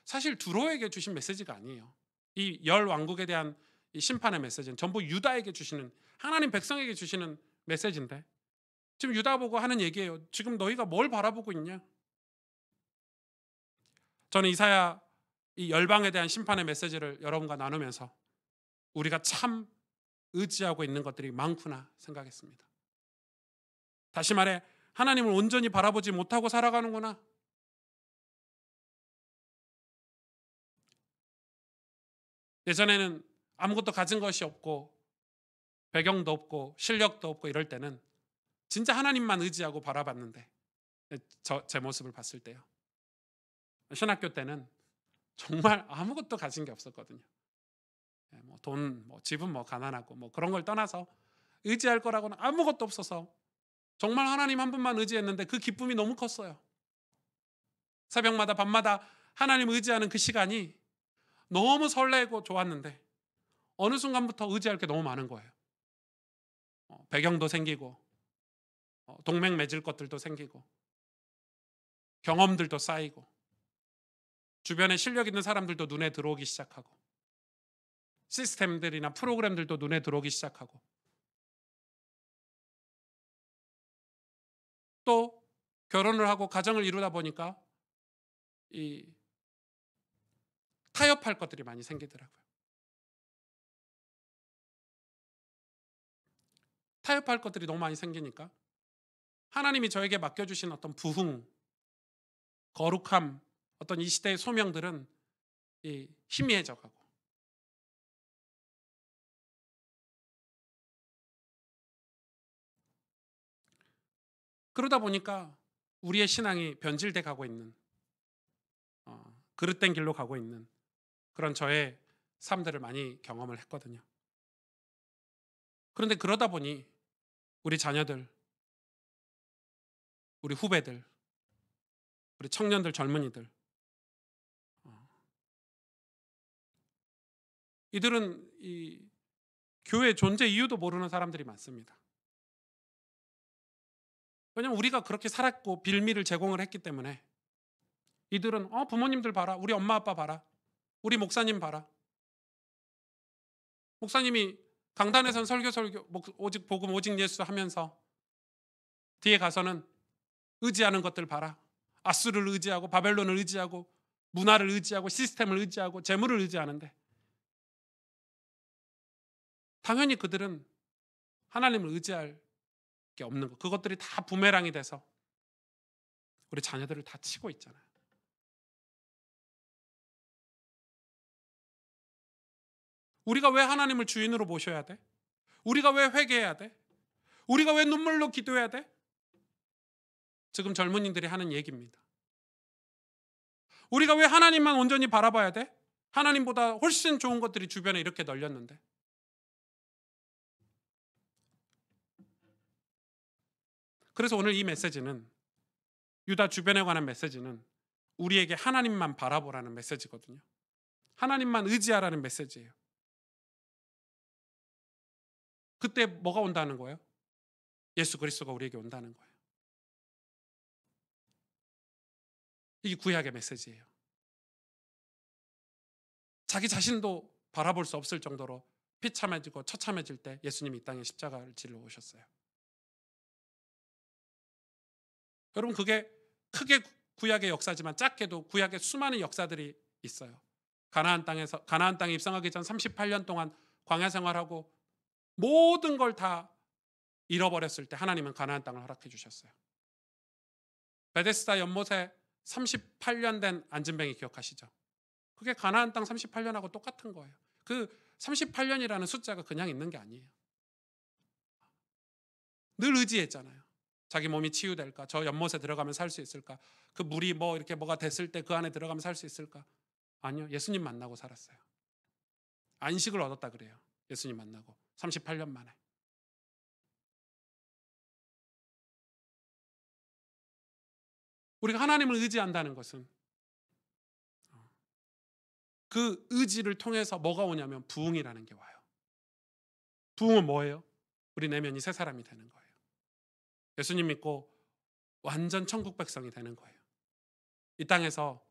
사실 두로에게 주신 메시지가 아니에요. 이 열 왕국에 대한 이 심판의 메시지는 전부 유다에게 주시는, 하나님 백성에게 주시는 메시지인데 지금 유다 보고 하는 얘기예요. 지금 너희가 뭘 바라보고 있냐? 저는 이사야 이 열방에 대한 심판의 메시지를 여러분과 나누면서 우리가 참 의지하고 있는 것들이 많구나 생각했습니다. 다시 말해 하나님을 온전히 바라보지 못하고 살아가는구나. 예전에는 아무것도 가진 것이 없고 배경도 없고 실력도 없고 이럴 때는 진짜 하나님만 의지하고 바라봤는데, 제 모습을 봤을 때요. 신학교 때는 정말 아무것도 가진 게 없었거든요. 뭐 돈, 뭐 집은 뭐 가난하고 뭐 그런 걸 떠나서 의지할 거라고는 아무것도 없어서 정말 하나님 한 분만 의지했는데 그 기쁨이 너무 컸어요. 새벽마다 밤마다 하나님 의지하는 그 시간이 너무 설레고 좋았는데 어느 순간부터 의지할 게 너무 많은 거예요. 배경도 생기고 동맹 맺을 것들도 생기고 경험들도 쌓이고 주변에 실력 있는 사람들도 눈에 들어오기 시작하고 시스템들이나 프로그램들도 눈에 들어오기 시작하고 또 결혼을 하고 가정을 이루다 보니까 이 타협할 것들이 많이 생기더라고요. 타협할 것들이 너무 많이 생기니까 하나님이 저에게 맡겨주신 어떤 부흥, 거룩함, 어떤 이 시대의 소명들은 희미해져 가고, 그러다 보니까 우리의 신앙이 변질돼 가고 있는, 그릇된 길로 가고 있는 그런 저의 삶들을 많이 경험을 했거든요. 그런데 그러다 보니 우리 자녀들, 우리 후배들, 우리 청년들, 젊은이들, 이들은 이 교회 존재 이유도 모르는 사람들이 많습니다. 왜냐하면 우리가 그렇게 살았고 빌미를 제공을 했기 때문에 이들은 부모님들 봐라, 우리 엄마 아빠 봐라, 우리 목사님 봐라, 목사님이 강단에선 설교 오직 복음 오직 예수 하면서 뒤에 가서는 의지하는 것들 봐라, 아수를 의지하고 바벨론을 의지하고 문화를 의지하고 시스템을 의지하고 재물을 의지하는데, 당연히 그들은 하나님을 의지할 게 없는 거, 그것들이 다 부메랑이 돼서 우리 자녀들을 다 치고 있잖아요. 우리가 왜 하나님을 주인으로 모셔야 돼? 우리가 왜 회개해야 돼? 우리가 왜 눈물로 기도해야 돼? 지금 젊은이들이 하는 얘기입니다. 우리가 왜 하나님만 온전히 바라봐야 돼? 하나님보다 훨씬 좋은 것들이 주변에 이렇게 널렸는데. 그래서 오늘 이 메시지는, 유다 주변에 관한 메시지는 우리에게 하나님만 바라보라는 메시지거든요. 하나님만 의지하라는 메시지예요. 그때 뭐가 온다는 거예요? 예수 그리스도가 우리에게 온다는 거예요. 이게 구약의 메시지예요. 자기 자신도 바라볼 수 없을 정도로 비참해지고 처참해질 때 예수님이 이 땅에 십자가를 질러 오셨어요. 여러분, 그게 크게 구약의 역사지만 작게도 구약의 수많은 역사들이 있어요. 가나안 땅에 입성하기 전 38년 동안 광야 생활하고 모든 걸 다 잃어버렸을 때 하나님은 가나안 땅을 허락해 주셨어요. 베데스다 연못에 38년 된 안진뱅이 기억하시죠? 그게 가나안 땅 38년하고 똑같은 거예요. 그 38년이라는 숫자가 그냥 있는 게 아니에요. 늘 의지했잖아요. 자기 몸이 치유될까? 저 연못에 들어가면 살 수 있을까? 그 물이 이렇게 뭐가 됐을 때 그 안에 들어가면 살 수 있을까? 아니요. 예수님 만나고 살았어요. 안식을 얻었다 그래요. 예수님 만나고 38년 만에. 우리가 하나님을 의지한다는 것은 그 의지를 통해서 뭐가 오냐면 부흥이라는 게 와요. 부흥은 뭐예요? 우리 내면이 새 사람이 되는 거예요. 예수님 믿고 완전 천국 백성이 되는 거예요. 이 땅에서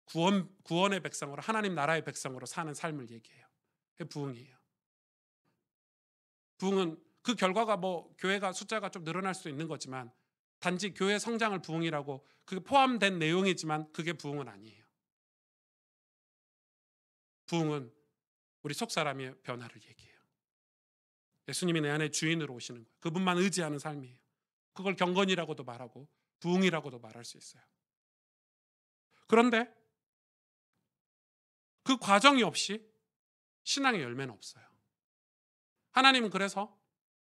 구원의 백성으로, 하나님 나라의 백성으로 사는 삶을 얘기해요. 그게 부흥이에요. 부흥은 그 결과가 교회가 숫자가 좀 늘어날 수 있는 거지만, 단지 교회 성장을 부흥이라고 그게 포함된 내용이지만 그게 부흥은 아니에요. 부흥은 우리 속 사람의 변화를 얘기해요. 예수님이 내 안에 주인으로 오시는 거예요. 그분만 의지하는 삶이에요. 그걸 경건이라고도 말하고 부흥이라고도 말할 수 있어요. 그런데 그 과정이 없이 신앙의 열매는 없어요. 하나님은 그래서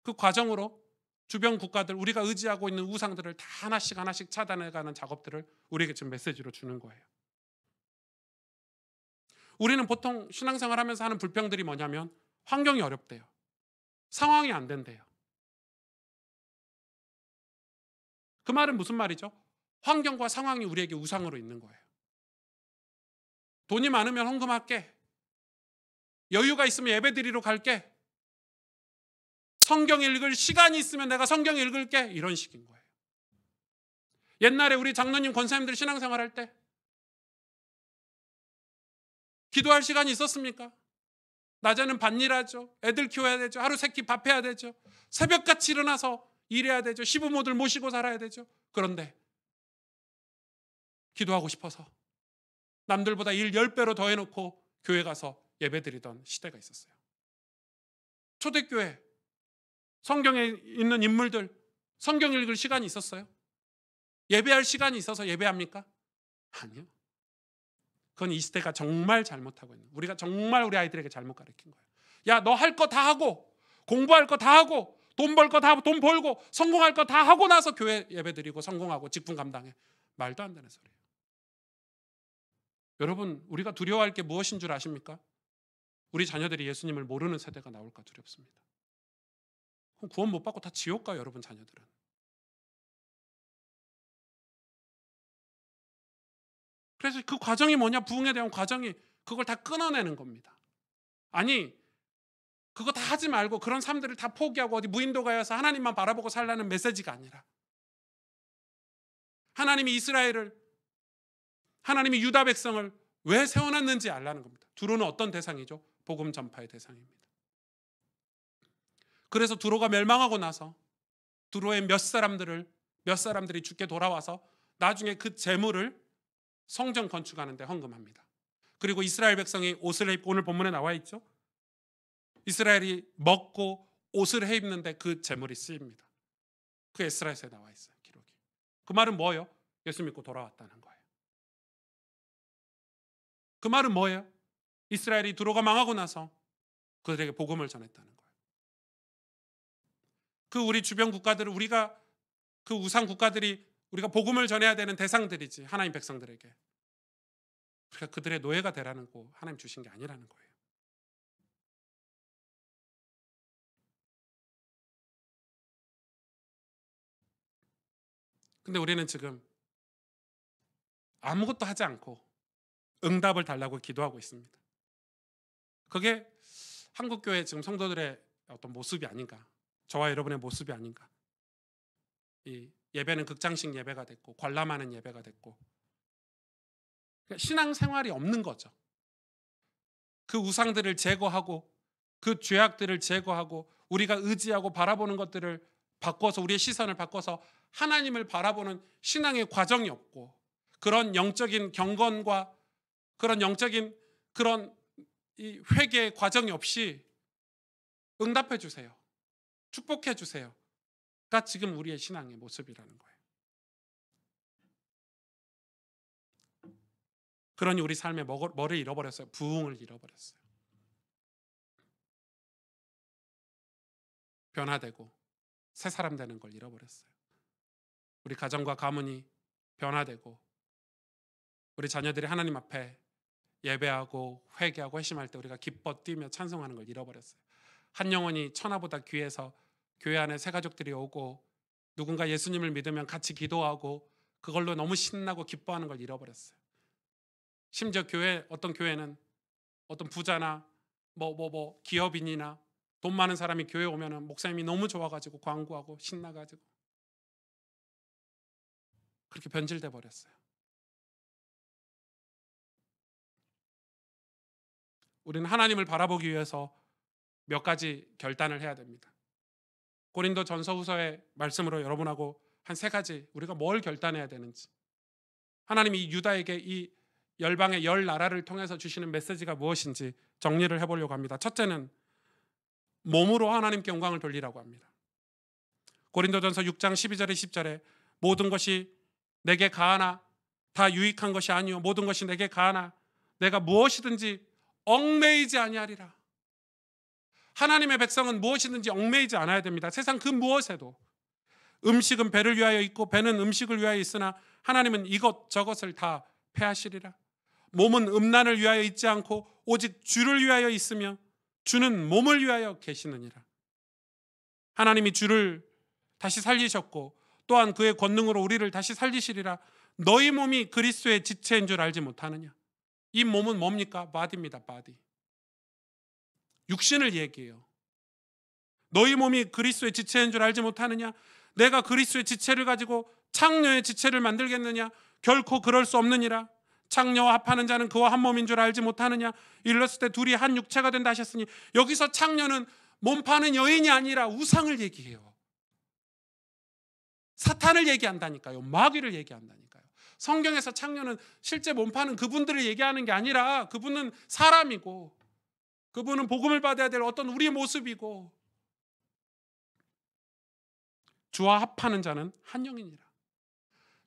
그 과정으로 주변 국가들, 우리가 의지하고 있는 우상들을 다 하나씩 하나씩 차단해가는 작업들을 우리에게 지금 메시지로 주는 거예요. 우리는 보통 신앙생활하면서 하는 불평들이 뭐냐면 환경이 어렵대요. 상황이 안 된대요. 그 말은 무슨 말이죠? 환경과 상황이 우리에게 우상으로 있는 거예요. 돈이 많으면 헌금할게. 여유가 있으면 예배드리러 갈게. 성경 읽을 시간이 있으면 내가 성경 읽을게. 이런 식인 거예요. 옛날에 우리 장로님 권사님들 신앙생활할 때 기도할 시간이 있었습니까? 낮에는 밭일하죠. 애들 키워야 되죠. 하루 세끼 밥해야 되죠. 새벽같이 일어나서 일해야 되죠. 시부모들 모시고 살아야 되죠. 그런데 기도하고 싶어서 남들보다 일 10배로 더 해놓고 교회 가서 예배드리던 시대가 있었어요. 초대교회 성경에 있는 인물들 성경 읽을 시간이 있었어요? 예배할 시간이 있어서 예배합니까? 아니요. 그건 이 시대가 정말 잘못하고 있는, 우리가 정말 우리 아이들에게 잘못 가르친 거예요. 야, 너 할 거 다 하고, 공부할 거 다 하고, 돈 벌 거 다 하고, 돈 벌고, 성공할 거 다 하고 나서 교회 예배 드리고 성공하고 직분 감당해. 말도 안 되는 소리예요. 여러분, 우리가 두려워할 게 무엇인 줄 아십니까? 우리 자녀들이 예수님을 모르는 세대가 나올까 두렵습니다. 그럼 구원 못 받고 다 지옥 가요, 여러분 자녀들은. 그래서 그 과정이 뭐냐? 부흥에 대한 과정이 그걸 다 끊어내는 겁니다. 아니, 그거 다 하지 말고 그런 삶들을 다 포기하고 어디 무인도 가서 하나님만 바라보고 살라는 메시지가 아니라, 하나님이 이스라엘을, 하나님이 유다 백성을 왜 세워놨는지 알라는 겁니다. 두로는 어떤 대상이죠? 복음 전파의 대상입니다. 그래서 두로가 멸망하고 나서 두로의 몇 사람들이 죽게 돌아와서 나중에 그 재물을 성전 건축하는 데 헌금합니다. 그리고 이스라엘 백성이 옷을 입고, 오늘 본문에 나와 있죠? 이스라엘이 먹고 옷을 해 입는데 그 재물이 쓰입니다. 그 에스라에서에 나와 있어요, 기록이. 그 말은 뭐예요? 예수 믿고 돌아왔다는 거예요. 그 말은 뭐예요? 이스라엘이 두로가 망하고 나서 그들에게 복음을 전했다는 거예요. 그 우리 주변 국가들을, 우리가 그 우상 국가들이 우리가 복음을 전해야 되는 대상들이지, 하나님 백성들에게. 우리가 그들의 노예가 되라는 거 하나님 주신 게 아니라는 거예요. 근데 우리는 지금 아무것도 하지 않고 응답을 달라고 기도하고 있습니다. 그게 한국교회 지금 성도들의 어떤 모습이 아닌가, 저와 여러분의 모습이 아닌가. 이 예배는 극장식 예배가 됐고, 관람하는 예배가 됐고, 신앙생활이 없는 거죠. 그 우상들을 제거하고, 그 죄악들을 제거하고, 우리가 의지하고 바라보는 것들을 바꿔서, 우리의 시선을 바꿔서 하나님을 바라보는 신앙의 과정이 없고, 그런 영적인 경건과 그런 영적인 그런 이 회개의 과정이 없이 응답해 주세요, 축복해 주세요가 지금 우리의 신앙의 모습이라는 거예요. 그러니 우리 삶에 뭐를 잃어버렸어요? 부흥을 잃어버렸어요. 변화되고 새 사람 되는 걸 잃어버렸어요. 우리 가정과 가문이 변화되고 우리 자녀들이 하나님 앞에 예배하고 회개하고 회심할 때 우리가 기뻐 뛰며 찬송하는 걸 잃어버렸어요. 한 영혼이 천하보다 귀해서 교회 안에 새 가족들이 오고 누군가 예수님을 믿으면 같이 기도하고 그걸로 너무 신나고 기뻐하는 걸 잃어버렸어요. 심지어 어떤 교회는 어떤 부자나 기업인이나 돈 많은 사람이 교회 오면은 목사님이 너무 좋아가지고 광고하고 신나가지고 그렇게 변질돼 버렸어요. 우리는 하나님을 바라보기 위해서 몇 가지 결단을 해야 됩니다. 고린도 전서 후서의 말씀으로 여러분하고 한 3가지 우리가 뭘 결단해야 되는지, 하나님이 유다에게 이 열방의 10나라를 통해서 주시는 메시지가 무엇인지 정리를 해보려고 합니다. 첫째는 몸으로 하나님께 영광을 돌리라고 합니다. 고린도전서 6장 12절에 10절에 모든 것이 내게 가하나 다 유익한 것이 아니요 모든 것이 내게 가하나 내가 무엇이든지 얽매이지 아니하리라. 하나님의 백성은 무엇이든지 얽매이지 않아야 됩니다. 세상 그 무엇에도. 음식은 배를 위하여 있고 배는 음식을 위하여 있으나 하나님은 이것 저것을 다 패하시리라. 몸은 음란을 위하여 있지 않고 오직 주를 위하여 있으며 주는 몸을 위하여 계시느니라. 하나님이 주를 다시 살리셨고 또한 그의 권능으로 우리를 다시 살리시리라. 너희 몸이 그리스도의 지체인 줄 알지 못하느냐. 이 몸은 뭡니까? 바디입니다. 바디. 육신을 얘기해요. 너희 몸이 그리스도의 지체인 줄 알지 못하느냐. 내가 그리스도의 지체를 가지고 창녀의 지체를 만들겠느냐. 결코 그럴 수 없느니라. 창녀와 합하는 자는 그와 한 몸인 줄 알지 못하느냐. 일렀을 때 둘이 한 육체가 된다 하셨으니 여기서 창녀는 몸 파는 여인이 아니라 우상을 얘기해요. 사탄을 얘기한다니까요. 마귀를 얘기한다니까요. 성경에서 창녀는 실제 몸 파는 그분들을 얘기하는 게 아니라 그분은 사람이고 그분은 복음을 받아야 될 어떤 우리의 모습이고 주와 합하는 자는 한 영이니라.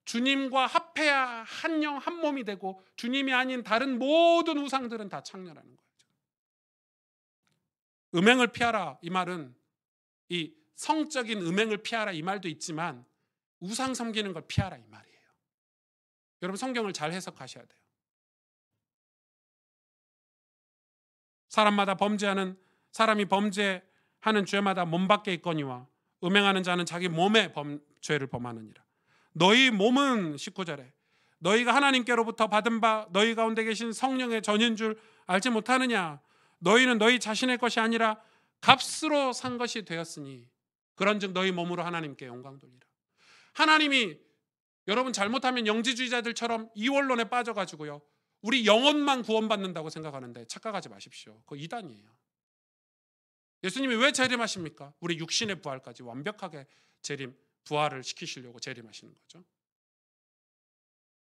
주님과 합해야 한 영 한 몸이 되고 주님이 아닌 다른 모든 우상들은 다 창렬하는 거예요. 음행을 피하라 이 말은 이 성적인 음행을 피하라 이 말도 있지만 우상 섬기는 걸 피하라 이 말이에요. 여러분 성경을 잘 해석하셔야 돼요. 사람이 범죄하는 죄마다 몸 밖에 있거니와 음행하는 자는 자기 몸의 죄를 범하느니라. 너희 몸은 19절에 너희가 하나님께로부터 받은 바 너희 가운데 계신 성령의 전인 줄 알지 못하느냐. 너희는 너희 자신의 것이 아니라 값으로 산 것이 되었으니 그런즉 너희 몸으로 하나님께 영광 돌리라. 하나님이 여러분 잘못하면 영지주의자들처럼 이원론에 빠져가지고요 우리 영혼만 구원받는다고 생각하는데 착각하지 마십시오. 그거 이단이에요. 예수님이 왜 재림하십니까? 우리 육신의 부활까지 완벽하게 부활을 시키시려고 재림하시는 거죠.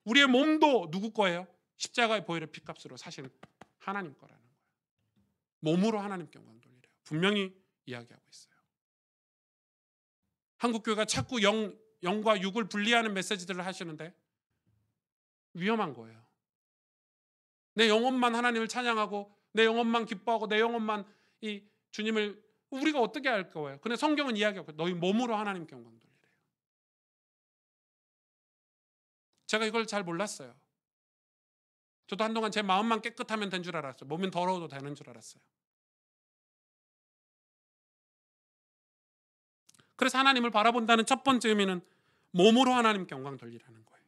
우리의 몸도 누구 거예요? 십자가의 보혈의 피값으로 사실 하나님 거라는 거예요. 몸으로 하나님께 영광 돌리래요. 분명히 이야기하고 있어요. 한국교회가 자꾸 영과 육을 분리하는 메시지들을 하시는데 위험한 거예요. 내 영혼만 하나님을 찬양하고 내 영혼만 기뻐하고 내 영혼만 이 주님을 우리가 어떻게 할 거예요? 근데 성경은 이야기하고 너희 몸으로 하나님께 영광 돌리래요. 제가 이걸 잘 몰랐어요. 저도 한동안 제 마음만 깨끗하면 된 줄 알았어요. 몸은 더러워도 되는 줄 알았어요. 그래서 하나님을 바라본다는 첫 번째 의미는 몸으로 하나님께 영광 돌리라는 거예요.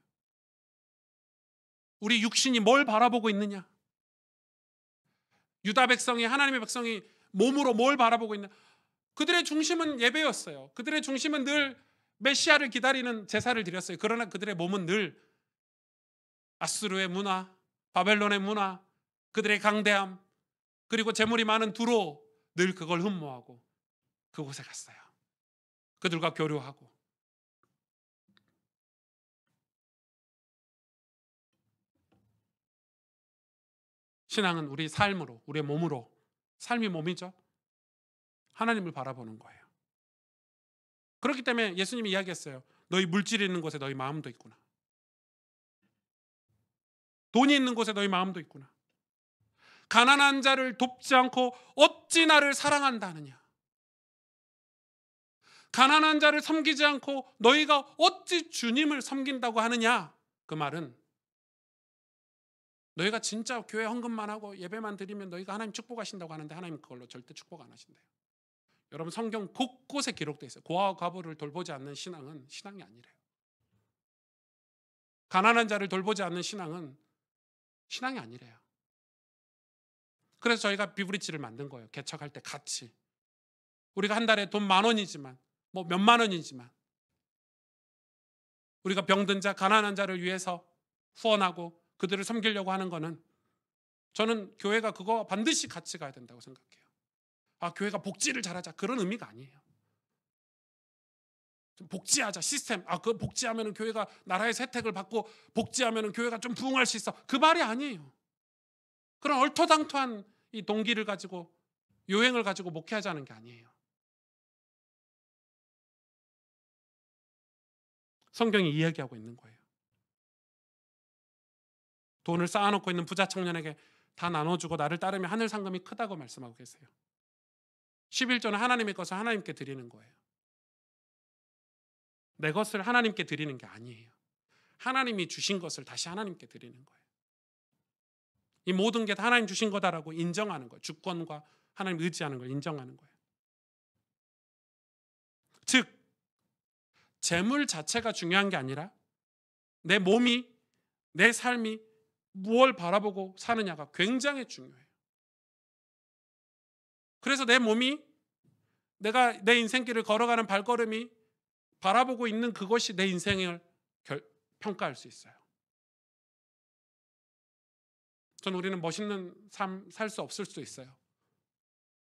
우리 육신이 뭘 바라보고 있느냐? 유다 백성이 하나님의 백성이 몸으로 뭘 바라보고 있냐? 그들의 중심은 예배였어요. 그들의 중심은 늘 메시아를 기다리는 제사를 드렸어요. 그러나 그들의 몸은 늘 아수르의 문화, 바벨론의 문화, 그들의 강대함, 그리고 재물이 많은 두로 늘 그걸 흠모하고 그곳에 갔어요. 그들과 교류하고. 신앙은 우리 삶으로, 우리의 몸으로, 삶이 몸이죠. 하나님을 바라보는 거예요. 그렇기 때문에 예수님이 이야기했어요. 너희 물질이 있는 곳에 너희 마음도 있구나. 돈이 있는 곳에 너희 마음도 있구나. 가난한 자를 돕지 않고 어찌 나를 사랑한다 하느냐. 가난한 자를 섬기지 않고 너희가 어찌 주님을 섬긴다고 하느냐. 그 말은 너희가 진짜 교회 헌금만 하고 예배만 드리면 너희가 하나님 축복하신다고 하는데 하나님 그걸로 절대 축복 안 하신대요. 여러분 성경 곳곳에 기록되어 있어요. 고아와 과부를 돌보지 않는 신앙은 신앙이 아니래요. 가난한 자를 돌보지 않는 신앙은 신앙이 아니래요. 그래서 저희가 비브리지를 만든 거예요. 개척할 때 같이. 우리가 한 달에 돈 10,000원이지만 뭐 몇만 원이지만 우리가 병든 자, 가난한 자를 위해서 후원하고 그들을 섬기려고 하는 거는 저는 교회가 그거 반드시 같이 가야 된다고 생각해요. 아, 교회가 복지를 잘하자 그런 의미가 아니에요. 좀 복지하자 시스템. 아, 그 복지하면은 교회가 나라에서 혜택을 받고 복지하면은 교회가 좀 부흥할 수 있어. 그 말이 아니에요. 그런 얼토당토한 이 동기를 가지고 요행을 가지고 목회하자는 게 아니에요. 성경이 이야기하고 있는 거예요. 돈을 쌓아놓고 있는 부자 청년에게 다 나눠주고 나를 따르면 하늘 상금이 크다고 말씀하고 계세요. 11조는 하나님의 것을 하나님께 드리는 거예요. 내 것을 하나님께 드리는 게 아니에요. 하나님이 주신 것을 다시 하나님께 드리는 거예요. 이 모든 게 다 하나님 주신 거다라고 인정하는 거예요. 주권과 하나님 의지하는 걸 인정하는 거예요. 즉 재물 자체가 중요한 게 아니라 내 몸이, 내 삶이 무엇을 바라보고 사느냐가 굉장히 중요해요. 그래서 내 몸이, 내가 내 인생길을 걸어가는 발걸음이 바라보고 있는 그것이 내 인생을 평가할 수 있어요. 전 우리는 멋있는 삶 살 수 없을 수도 있어요.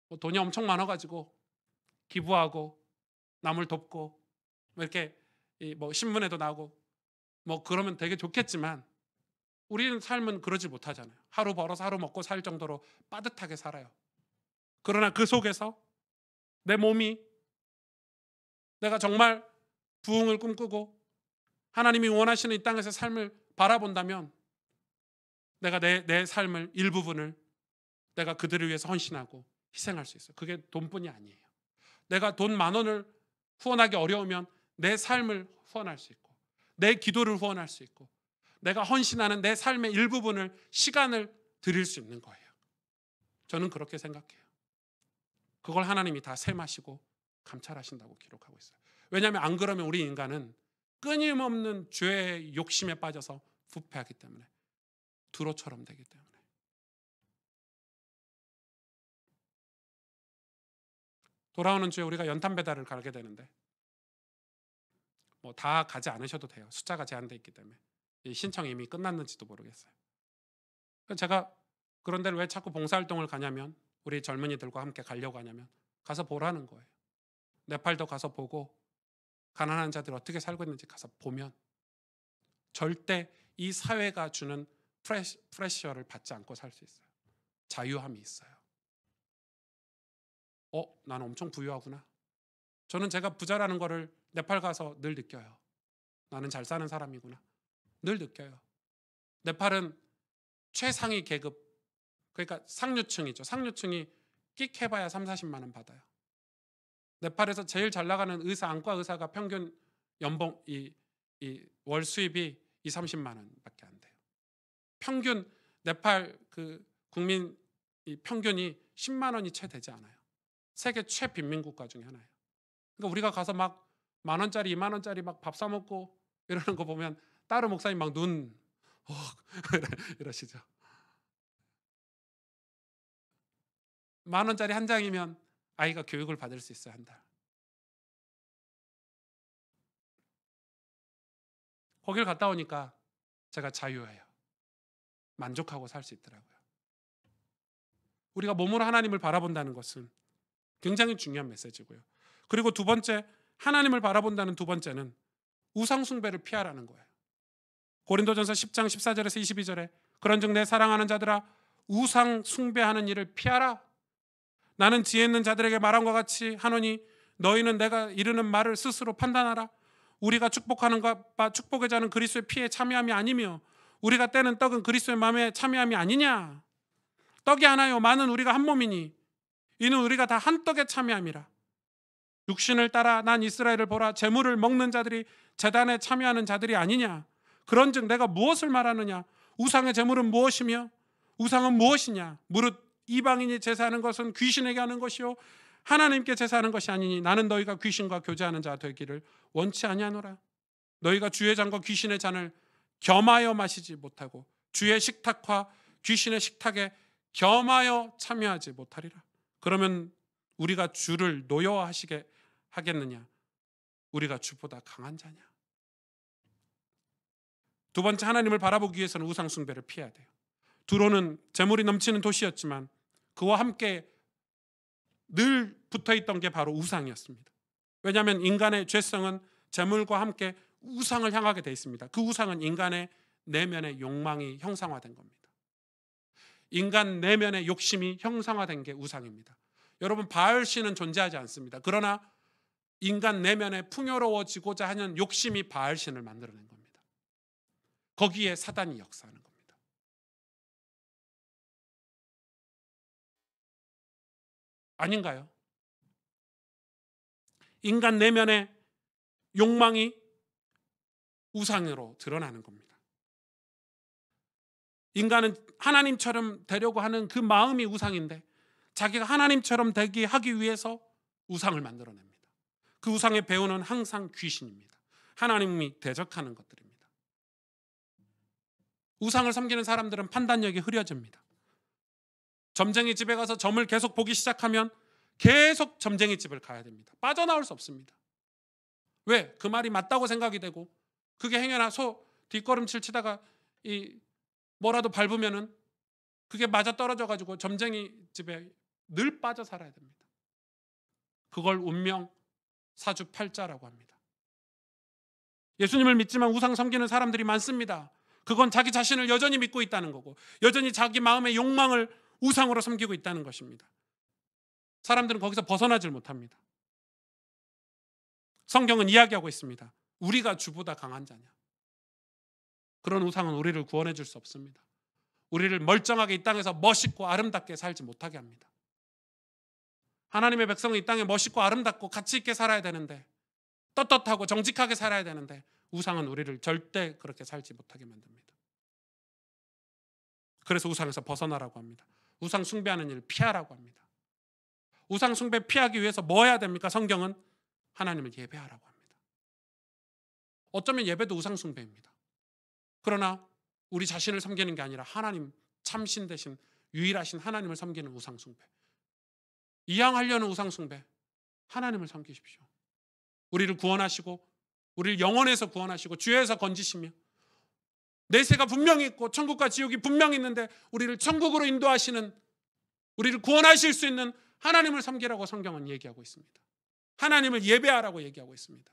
뭐 돈이 엄청 많아가지고 기부하고 남을 돕고 뭐 이렇게 뭐 신문에도 나오고 뭐 그러면 되게 좋겠지만 우리는 삶은 그러지 못하잖아요. 하루 벌어서 하루 먹고 살 정도로 빠듯하게 살아요. 그러나 그 속에서 내 몸이 내가 정말 부흥을 꿈꾸고 하나님이 원하시는 이 땅에서 삶을 바라본다면 내가 내 삶을 일부분을 내가 그들을 위해서 헌신하고 희생할 수 있어요. 그게 돈뿐이 아니에요. 내가 돈 10,000원을 후원하기 어려우면 내 삶을 후원할 수 있고 내 기도를 후원할 수 있고 내가 헌신하는 내 삶의 일부분을 시간을 드릴 수 있는 거예요. 저는 그렇게 생각해요. 그걸 하나님이 다 셈하시고 감찰하신다고 기록하고 있어요. 왜냐하면 안 그러면 우리 인간은 끊임없는 죄의 욕심에 빠져서 부패하기 때문에 두로처럼 되기 때문에. 돌아오는 주에 우리가 연탄 배달을 가게 되는데 뭐 다 가지 않으셔도 돼요. 숫자가 제한되어 있기 때문에. 이 신청이 이미 끝났는지도 모르겠어요. 제가 그런 데를 왜 자꾸 봉사활동을 가냐면 우리 젊은이들과 함께 가려고 하냐면 가서 보라는 거예요. 네팔도 가서 보고 가난한 자들 어떻게 살고 있는지 가서 보면 절대 이 사회가 주는 프레셔를 받지 않고 살 수 있어요. 자유함이 있어요. 나는 엄청 부유하구나. 저는 제가 부자라는 거를 네팔 가서 늘 느껴요. 나는 잘 사는 사람이구나. 늘 느껴요. 네팔은 최상위 계급, 그러니까 상류층이죠. 상류층이 끽 해봐야 30-40만 원 받아요. 네팔에서 제일 잘 나가는 의사, 안과 의사가 평균 연봉, 월 수입이 20-30만 원밖에 안 돼요. 평균 네팔 그 국민 평균이 10만 원이 채 되지 않아요. 세계 최빈민 국가 중에 하나예요. 그러니까 우리가 가서 막 10,000원짜리, 20,000원짜리 막 밥 사 먹고 이러는 거 보면 따로 목사님 막 눈 이러시죠. 10,000원짜리 한 장이면 아이가 교육을 받을 수 있어요, 한 달. 거길 갔다 오니까 제가 자유해요. 만족하고 살 수 있더라고요. 우리가 몸으로 하나님을 바라본다는 것은 굉장히 중요한 메시지고요. 그리고 두 번째, 하나님을 바라본다는 두 번째는 우상 숭배를 피하라는 거예요. 고린도전서 10장 14절에서 22절에 그런즉 내 사랑하는 자들아 우상 숭배하는 일을 피하라. 나는 지혜 있는 자들에게 말함과 같이 하노니 너희는 내가 이르는 말을 스스로 판단하라. 우리가 축복하는 바 축복의 자는 그리스도의 피에 참여함이 아니며 우리가 떼는 떡은 그리스도의 마음에 참여함이 아니냐. 떡이 하나요 많은 우리가 한 몸이니 이는 우리가 다 한 떡에 참여함이라. 육신을 따라 난 이스라엘을 보라. 제물을 먹는 자들이 제단에 참여하는 자들이 아니냐. 그런즉 내가 무엇을 말하느냐. 우상의 제물은 무엇이며 우상은 무엇이냐. 무릇 이방인이 제사하는 것은 귀신에게 하는 것이요 하나님께 제사하는 것이 아니니 나는 너희가 귀신과 교제하는 자 되기를 원치 아니하노라. 너희가 주의 잔과 귀신의 잔을 겸하여 마시지 못하고 주의 식탁과 귀신의 식탁에 겸하여 참여하지 못하리라. 그러면 우리가 주를 노여워하시게 하겠느냐. 우리가 주보다 강한 자냐. 두 번째, 하나님을 바라보기 위해서는 우상 숭배를 피해야 돼요. 두로는 재물이 넘치는 도시였지만 그와 함께 늘 붙어있던 게 바로 우상이었습니다. 왜냐하면 인간의 죄성은 재물과 함께 우상을 향하게 되어 있습니다. 그 우상은 인간의 내면의 욕망이 형상화된 겁니다. 인간 내면의 욕심이 형상화된 게 우상입니다. 여러분, 바알신은 존재하지 않습니다. 그러나 인간 내면에 풍요로워지고자 하는 욕심이 바알신을 만들어낸 겁니다. 거기에 사단이 역사하는 겁니다. 아닌가요? 인간 내면의 욕망이 우상으로 드러나는 겁니다. 인간은 하나님처럼 되려고 하는 그 마음이 우상인데 자기가 하나님처럼 되게 하기 위해서 우상을 만들어냅니다. 그 우상의 배우는 항상 귀신입니다. 하나님이 대적하는 것들입니다. 우상을 섬기는 사람들은 판단력이 흐려집니다. 점쟁이 집에 가서 점을 계속 보기 시작하면 계속 점쟁이 집을 가야 됩니다. 빠져나올 수 없습니다. 왜? 그 말이 맞다고 생각이 되고 그게 행여나 소 뒷걸음질 치다가 뭐라도 밟으면은 그게 맞아 떨어져 가지고 점쟁이 집에 늘 빠져 살아야 됩니다. 그걸 운명 사주팔자라고 합니다. 예수님을 믿지만 우상 섬기는 사람들이 많습니다. 그건 자기 자신을 여전히 믿고 있다는 거고 여전히 자기 마음의 욕망을 우상으로 섬기고 있다는 것입니다. 사람들은 거기서 벗어나질 못합니다. 성경은 이야기하고 있습니다. 우리가 주보다 강한 자냐. 그런 우상은 우리를 구원해 줄 수 없습니다. 우리를 멀쩡하게 이 땅에서 멋있고 아름답게 살지 못하게 합니다. 하나님의 백성은 이 땅에 멋있고 아름답고 가치 있게 살아야 되는데, 떳떳하고 정직하게 살아야 되는데, 우상은 우리를 절대 그렇게 살지 못하게 만듭니다. 그래서 우상에서 벗어나라고 합니다. 우상 숭배하는 일을 피하라고 합니다. 우상 숭배 피하기 위해서 뭐 해야 됩니까? 성경은 하나님을 예배하라고 합니다. 어쩌면 예배도 우상 숭배입니다. 그러나 우리 자신을 섬기는 게 아니라 하나님, 참신 되신 유일하신 하나님을 섬기는 우상 숭배, 이양하려는 우상 숭배, 하나님을 섬기십시오. 우리를 구원하시고 우리를 영원에서 구원하시고 죄에서 건지시며 내세가 분명히 있고 천국과 지옥이 분명히 있는데 우리를 천국으로 인도하시는, 우리를 구원하실 수 있는 하나님을 섬기라고 성경은 얘기하고 있습니다. 하나님을 예배하라고 얘기하고 있습니다.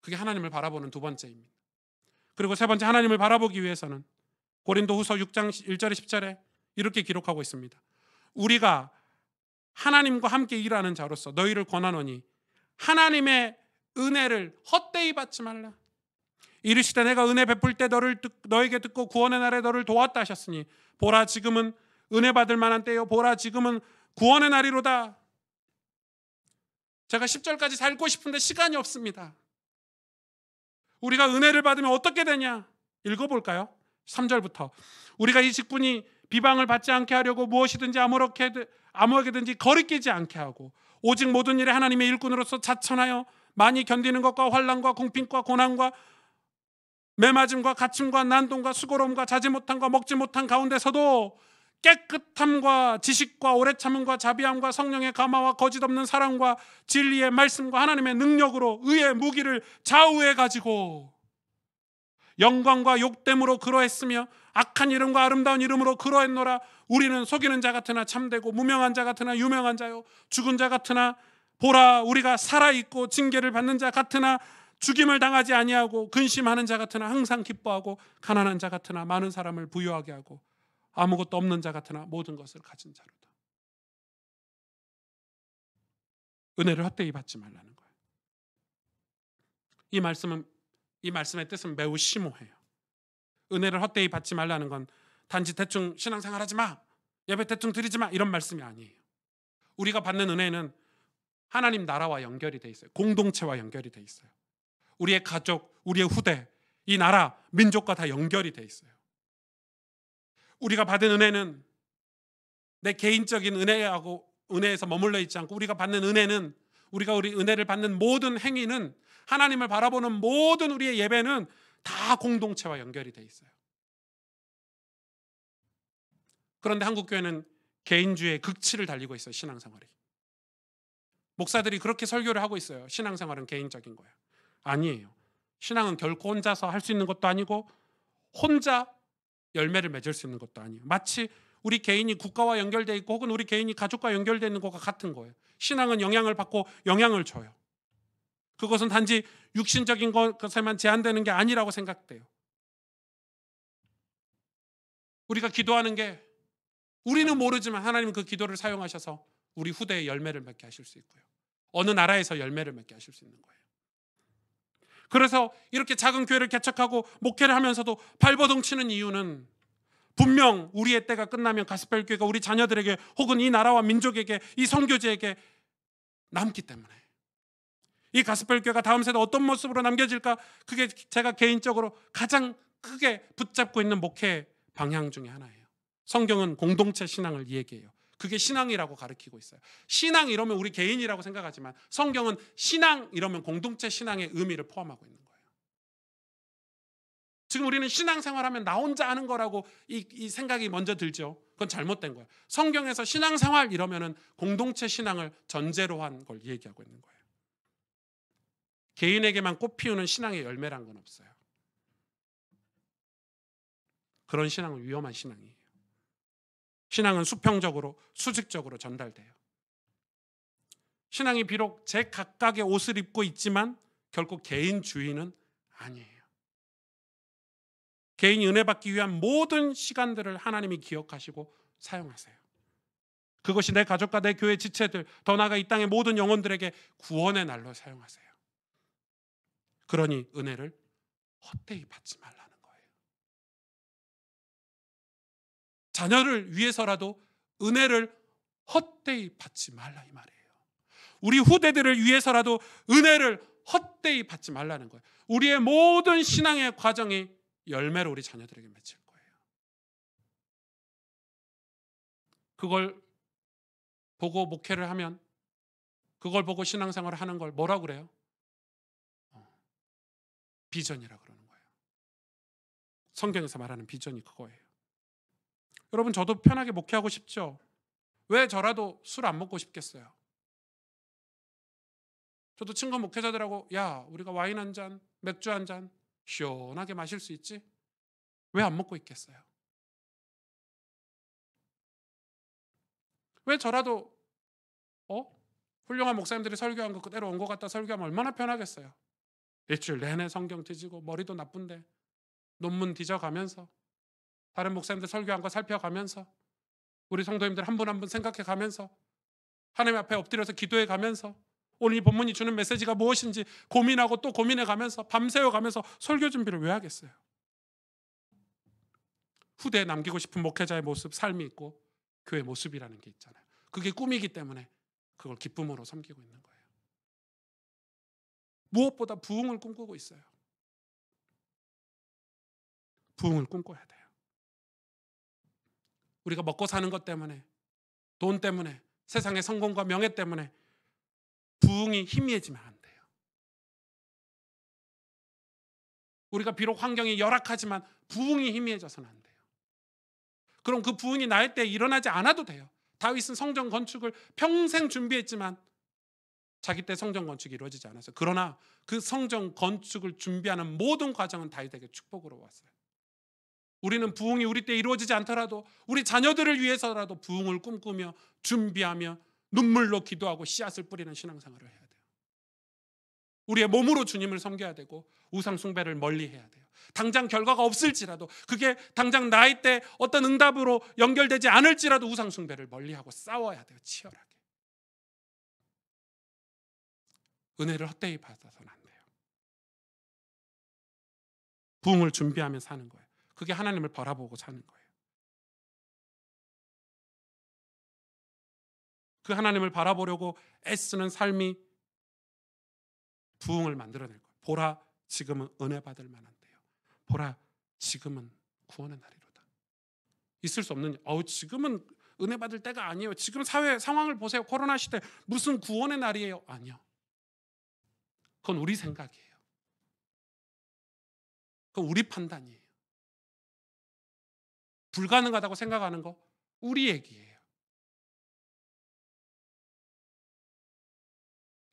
그게 하나님을 바라보는 두 번째입니다. 그리고 세 번째, 하나님을 바라보기 위해서는 고린도후서 6장 1절에 10절에 이렇게 기록하고 있습니다. 우리가 하나님과 함께 일하는 자로서 너희를 권하노니 하나님의 은혜를 헛되이 받지 말라. 이르시되 내가 은혜 베풀 때 너에게 듣고 구원의 날에 너를 도왔다 하셨으니 보라 지금은 은혜 받을 만한 때요 보라 지금은 구원의 날이로다. 제가 10절까지 살고 싶은데 시간이 없습니다. 우리가 은혜를 받으면 어떻게 되냐? 읽어볼까요? 3절부터 우리가 이 직분이 비방을 받지 않게 하려고 무엇이든지 아무에게든지 거리끼지 않게 하고 오직 모든 일에 하나님의 일꾼으로서 자천하여 많이 견디는 것과 환난과 궁핍과 고난과 매맞음과 갇힘과 난동과 수고로움과 자지 못함과 먹지 못한 가운데서도 깨끗함과 지식과 오래 참음과 자비함과 성령의 감화와 거짓 없는 사랑과 진리의 말씀과 하나님의 능력으로 의의 무기를 좌우해 가지고 영광과 욕됨으로 그러했으며 악한 이름과 아름다운 이름으로 그러했노라. 우리는 속이는 자 같으나 참되고 무명한 자 같으나 유명한 자요 죽은 자 같으나 보라 우리가 살아있고 징계를 받는 자 같으나 죽임을 당하지 아니하고 근심하는 자 같으나 항상 기뻐하고 가난한 자 같으나 많은 사람을 부유하게 하고 아무것도 없는 자 같으나 모든 것을 가진 자로다. 은혜를 헛되이 받지 말라는 거예요. 이 말씀의 뜻은 매우 심오해요. 은혜를 헛되이 받지 말라는 건 단지 대충 신앙생활하지 마, 예배 대충 드리지 마 이런 말씀이 아니에요. 우리가 받는 은혜는 하나님 나라와 연결이 돼 있어요. 공동체와 연결이 돼 있어요. 우리의 가족, 우리의 후대, 이 나라, 민족과 다 연결이 돼 있어요. 우리가 받은 은혜는 내 개인적인 은혜에서 머물러 있지 않고 우리가 받는 은혜는, 우리 은혜를 받는 모든 행위는, 하나님을 바라보는 모든 우리의 예배는 다 공동체와 연결이 돼 있어요. 그런데 한국교회는 개인주의의 극치를 달리고 있어요. 신앙생활이. 목사들이 그렇게 설교를 하고 있어요. 신앙생활은 개인적인 거예요. 아니에요. 신앙은 결코 혼자서 할 수 있는 것도 아니고 혼자 열매를 맺을 수 있는 것도 아니에요. 마치 우리 개인이 국가와 연결되어 있고 혹은 우리 개인이 가족과 연결되어 있는 것과 같은 거예요. 신앙은 영향을 받고 영향을 줘요. 그것은 단지 육신적인 것에만 제한되는 게 아니라고 생각돼요. 우리가 기도하는 게 우리는 모르지만 하나님은 그 기도를 사용하셔서 우리 후대에 열매를 맺게 하실 수 있고요. 어느 나라에서 열매를 맺게 하실 수 있는 거예요. 그래서 이렇게 작은 교회를 개척하고 목회를 하면서도 발버둥 치는 이유는 분명 우리의 때가 끝나면 가스펠교회가 우리 자녀들에게 혹은 이 나라와 민족에게, 이 선교지에게 남기 때문에. 이 가스펠교회가 다음 세대 어떤 모습으로 남겨질까? 그게 제가 개인적으로 가장 크게 붙잡고 있는 목회 방향 중에 하나예요. 성경은 공동체 신앙을 얘기해요. 그게 신앙이라고 가르치고 있어요. 신앙 이러면 우리 개인이라고 생각하지만 성경은 신앙 이러면 공동체 신앙의 의미를 포함하고 있는 거예요. 지금 우리는 신앙생활하면 나 혼자 하는 거라고 이 생각이 먼저 들죠. 그건 잘못된 거예요. 성경에서 신앙생활 이러면은 공동체 신앙을 전제로 한 걸 얘기하고 있는 거예요. 개인에게만 꽃 피우는 신앙의 열매란 건 없어요. 그런 신앙은 위험한 신앙이에요. 신앙은 수평적으로, 수직적으로 전달돼요. 신앙이 비록 제 각각의 옷을 입고 있지만 결코 개인주의는 아니에요. 개인이 은혜 받기 위한 모든 시간들을 하나님이 기억하시고 사용하세요. 그것이 내 가족과 내 교회 지체들, 더 나아가 이 땅의 모든 영혼들에게 구원의 날로 사용하세요. 그러니 은혜를 헛되이 받지 말라는 거예요. 자녀를 위해서라도 은혜를 헛되이 받지 말라 이 말이에요. 우리 후대들을 위해서라도 은혜를 헛되이 받지 말라는 거예요. 우리의 모든 신앙의 과정이 열매로 우리 자녀들에게 맺힐 거예요. 그걸 보고 목회를 하면, 그걸 보고 신앙생활을 하는 걸 뭐라고 그래요? 비전이라고 그러는 거예요. 성경에서 말하는 비전이 그거예요. 여러분, 저도 편하게 목회하고 싶죠? 왜 저라도 술 안 먹고 싶겠어요? 저도 친구 목회자들하고 야, 우리가 와인 한 잔, 맥주 한 잔 시원하게 마실 수 있지? 왜 안 먹고 있겠어요? 왜 저라도 훌륭한 목사님들이 설교한 거 그대로 온 것 같다 설교하면 얼마나 편하겠어요? 일주일 내내 성경 뒤지고 머리도 나쁜데 논문 뒤져가면서 다른 목사님들 설교한 거 살펴가면서 우리 성도님들 한 분 한 분 생각해 가면서 하나님 앞에 엎드려서 기도해 가면서 오늘 이 본문이 주는 메시지가 무엇인지 고민하고 또 고민해 가면서 밤새워 가면서 설교 준비를 왜 하겠어요? 후대에 남기고 싶은 목회자의 모습, 삶이 있고 교회 모습이라는 게 있잖아요. 그게 꿈이기 때문에 그걸 기쁨으로 섬기고 있는 거예요. 무엇보다 부흥을 꿈꾸고 있어요. 부흥을 꿈꿔야 돼요. 우리가 먹고 사는 것 때문에, 돈 때문에, 세상의 성공과 명예 때문에 부흥이 희미해지면 안 돼요. 우리가 비록 환경이 열악하지만 부흥이 희미해져서는 안 돼요. 그럼 그 부흥이 나의 때에 일어나지 않아도 돼요. 다윗은 성전 건축을 평생 준비했지만 자기 때 성전 건축이 이루어지지 않았어요. 그러나 그 성전 건축을 준비하는 모든 과정은 다윗에게 축복으로 왔어요. 우리는 부흥이 우리 때 이루어지지 않더라도 우리 자녀들을 위해서라도 부흥을 꿈꾸며 준비하며 눈물로 기도하고 씨앗을 뿌리는 신앙생활을 해야 돼요. 우리의 몸으로 주님을 섬겨야 되고 우상 숭배를 멀리해야 돼요. 당장 결과가 없을지라도, 그게 당장 나의 때 어떤 응답으로 연결되지 않을지라도 우상 숭배를 멀리하고 싸워야 돼요. 치열하게. 은혜를 헛되이 받아서는 안 돼요. 부흥을 준비하며 사는 거예요. 그게 하나님을 바라보고 사는 거예요. 그 하나님을 바라보려고 애쓰는 삶이 부흥을 만들어낼 거예요. 보라, 지금은 은혜 받을 만한 때요. 보라, 지금은 구원의 날이로다. 있을 수 없는, 지금은 은혜 받을 때가 아니에요. 지금 사회 상황을 보세요. 코로나 시대 무슨 구원의 날이에요? 아니요. 그건 우리 생각이에요. 그건 우리 판단이에요. 불가능하다고 생각하는 거 우리 얘기예요.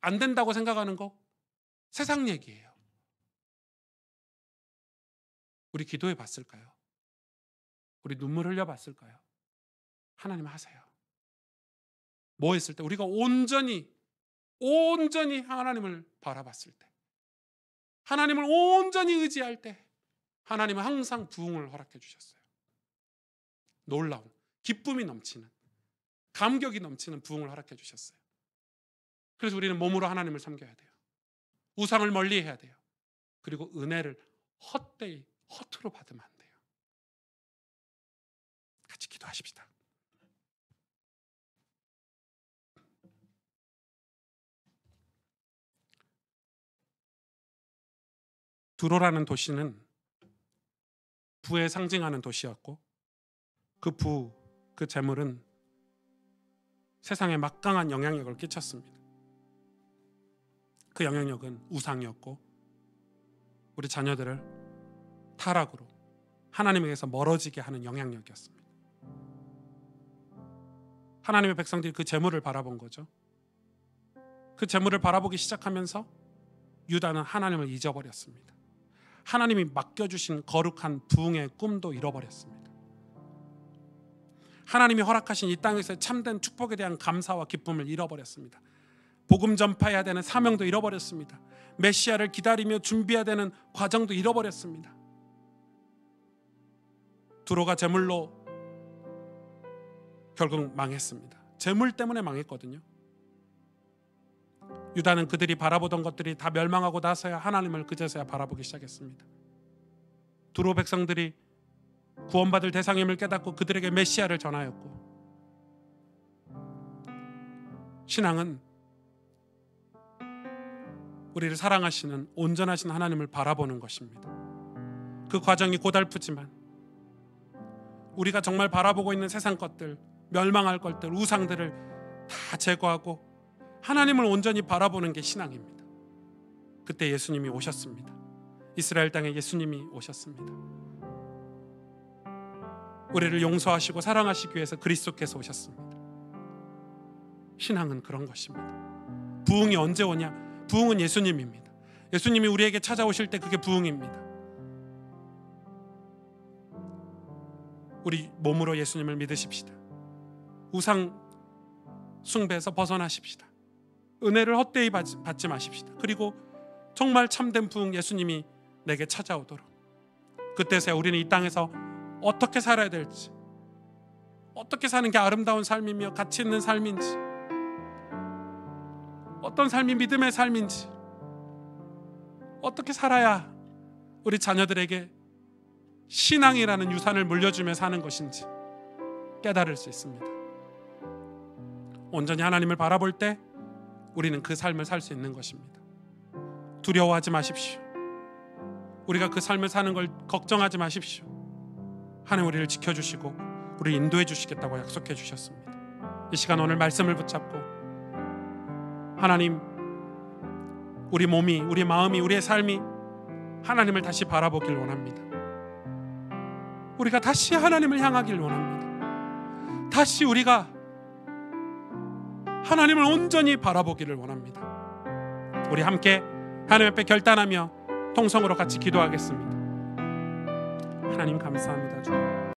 안 된다고 생각하는 거 세상 얘기예요. 우리 기도해 봤을까요? 우리 눈물 흘려 봤을까요? 하나님 하세요. 뭐 했을 때 우리가 온전히 하나님을 바라봤을 때, 하나님을 온전히 의지할 때 하나님은 항상 부흥을 허락해 주셨어요. 놀라운, 기쁨이 넘치는, 감격이 넘치는 부흥을 허락해 주셨어요. 그래서 우리는 몸으로 하나님을 섬겨야 돼요. 우상을 멀리해야 돼요. 그리고 은혜를 헛되이 허투루 받으면 안 돼요. 같이 기도하십시다. 두로라는 도시는 부에 상징하는 도시였고, 그 재물은 세상에 막강한 영향력을 끼쳤습니다. 그 영향력은 우상이었고, 우리 자녀들을 타락으로 하나님에게서 멀어지게 하는 영향력이었습니다. 하나님의 백성들이 그 재물을 바라본 거죠. 그 재물을 바라보기 시작하면서 유다는 하나님을 잊어버렸습니다. 하나님이 맡겨주신 거룩한 부흥의 꿈도 잃어버렸습니다. 하나님이 허락하신 이 땅에서의 참된 축복에 대한 감사와 기쁨을 잃어버렸습니다. 복음 전파해야 되는 사명도 잃어버렸습니다. 메시아를 기다리며 준비해야 되는 과정도 잃어버렸습니다. 두로가 제물로 결국 망했습니다. 재물 때문에 망했거든요. 유다는 그들이 바라보던 것들이 다 멸망하고 나서야 하나님을 그제서야 바라보기 시작했습니다. 두로 백성들이 구원받을 대상임을 깨닫고 그들에게 메시아를 전하였고, 신앙은 우리를 사랑하시는 온전하신 하나님을 바라보는 것입니다. 그 과정이 고달프지만 우리가 정말 바라보고 있는 세상 것들, 멸망할 것들, 우상들을 다 제거하고 하나님을 온전히 바라보는 게 신앙입니다. 그때 예수님이 오셨습니다. 이스라엘 땅에 예수님이 오셨습니다. 우리를 용서하시고 사랑하시기 위해서 그리스도께서 오셨습니다. 신앙은 그런 것입니다. 부흥이 언제 오냐? 부흥은 예수님입니다. 예수님이 우리에게 찾아오실 때 그게 부흥입니다. 우리 몸으로 예수님을 믿으십시다. 우상 숭배에서 벗어나십시다. 은혜를 헛되이 받지 마십시다. 그리고 정말 참된 부흥 예수님이 내게 찾아오도록, 그때서야 우리는 이 땅에서 어떻게 살아야 될지, 어떻게 사는 게 아름다운 삶이며 가치 있는 삶인지, 어떤 삶이 믿음의 삶인지, 어떻게 살아야 우리 자녀들에게 신앙이라는 유산을 물려주며 사는 것인지 깨달을 수 있습니다. 온전히 하나님을 바라볼 때 우리는 그 삶을 살 수 있는 것입니다. 두려워하지 마십시오. 우리가 그 삶을 사는 걸 걱정하지 마십시오. 하나님 우리를 지켜주시고 우리를 인도해 주시겠다고 약속해 주셨습니다. 이 시간 오늘 말씀을 붙잡고 하나님, 우리 몸이, 우리 마음이, 우리의 삶이 하나님을 다시 바라보길 원합니다. 우리가 다시 하나님을 향하길 원합니다. 다시 우리가 하나님을 온전히 바라보기를 원합니다. 우리 함께 하나님 앞에 결단하며 통성으로 같이 기도하겠습니다. 하나님 감사합니다. 주님.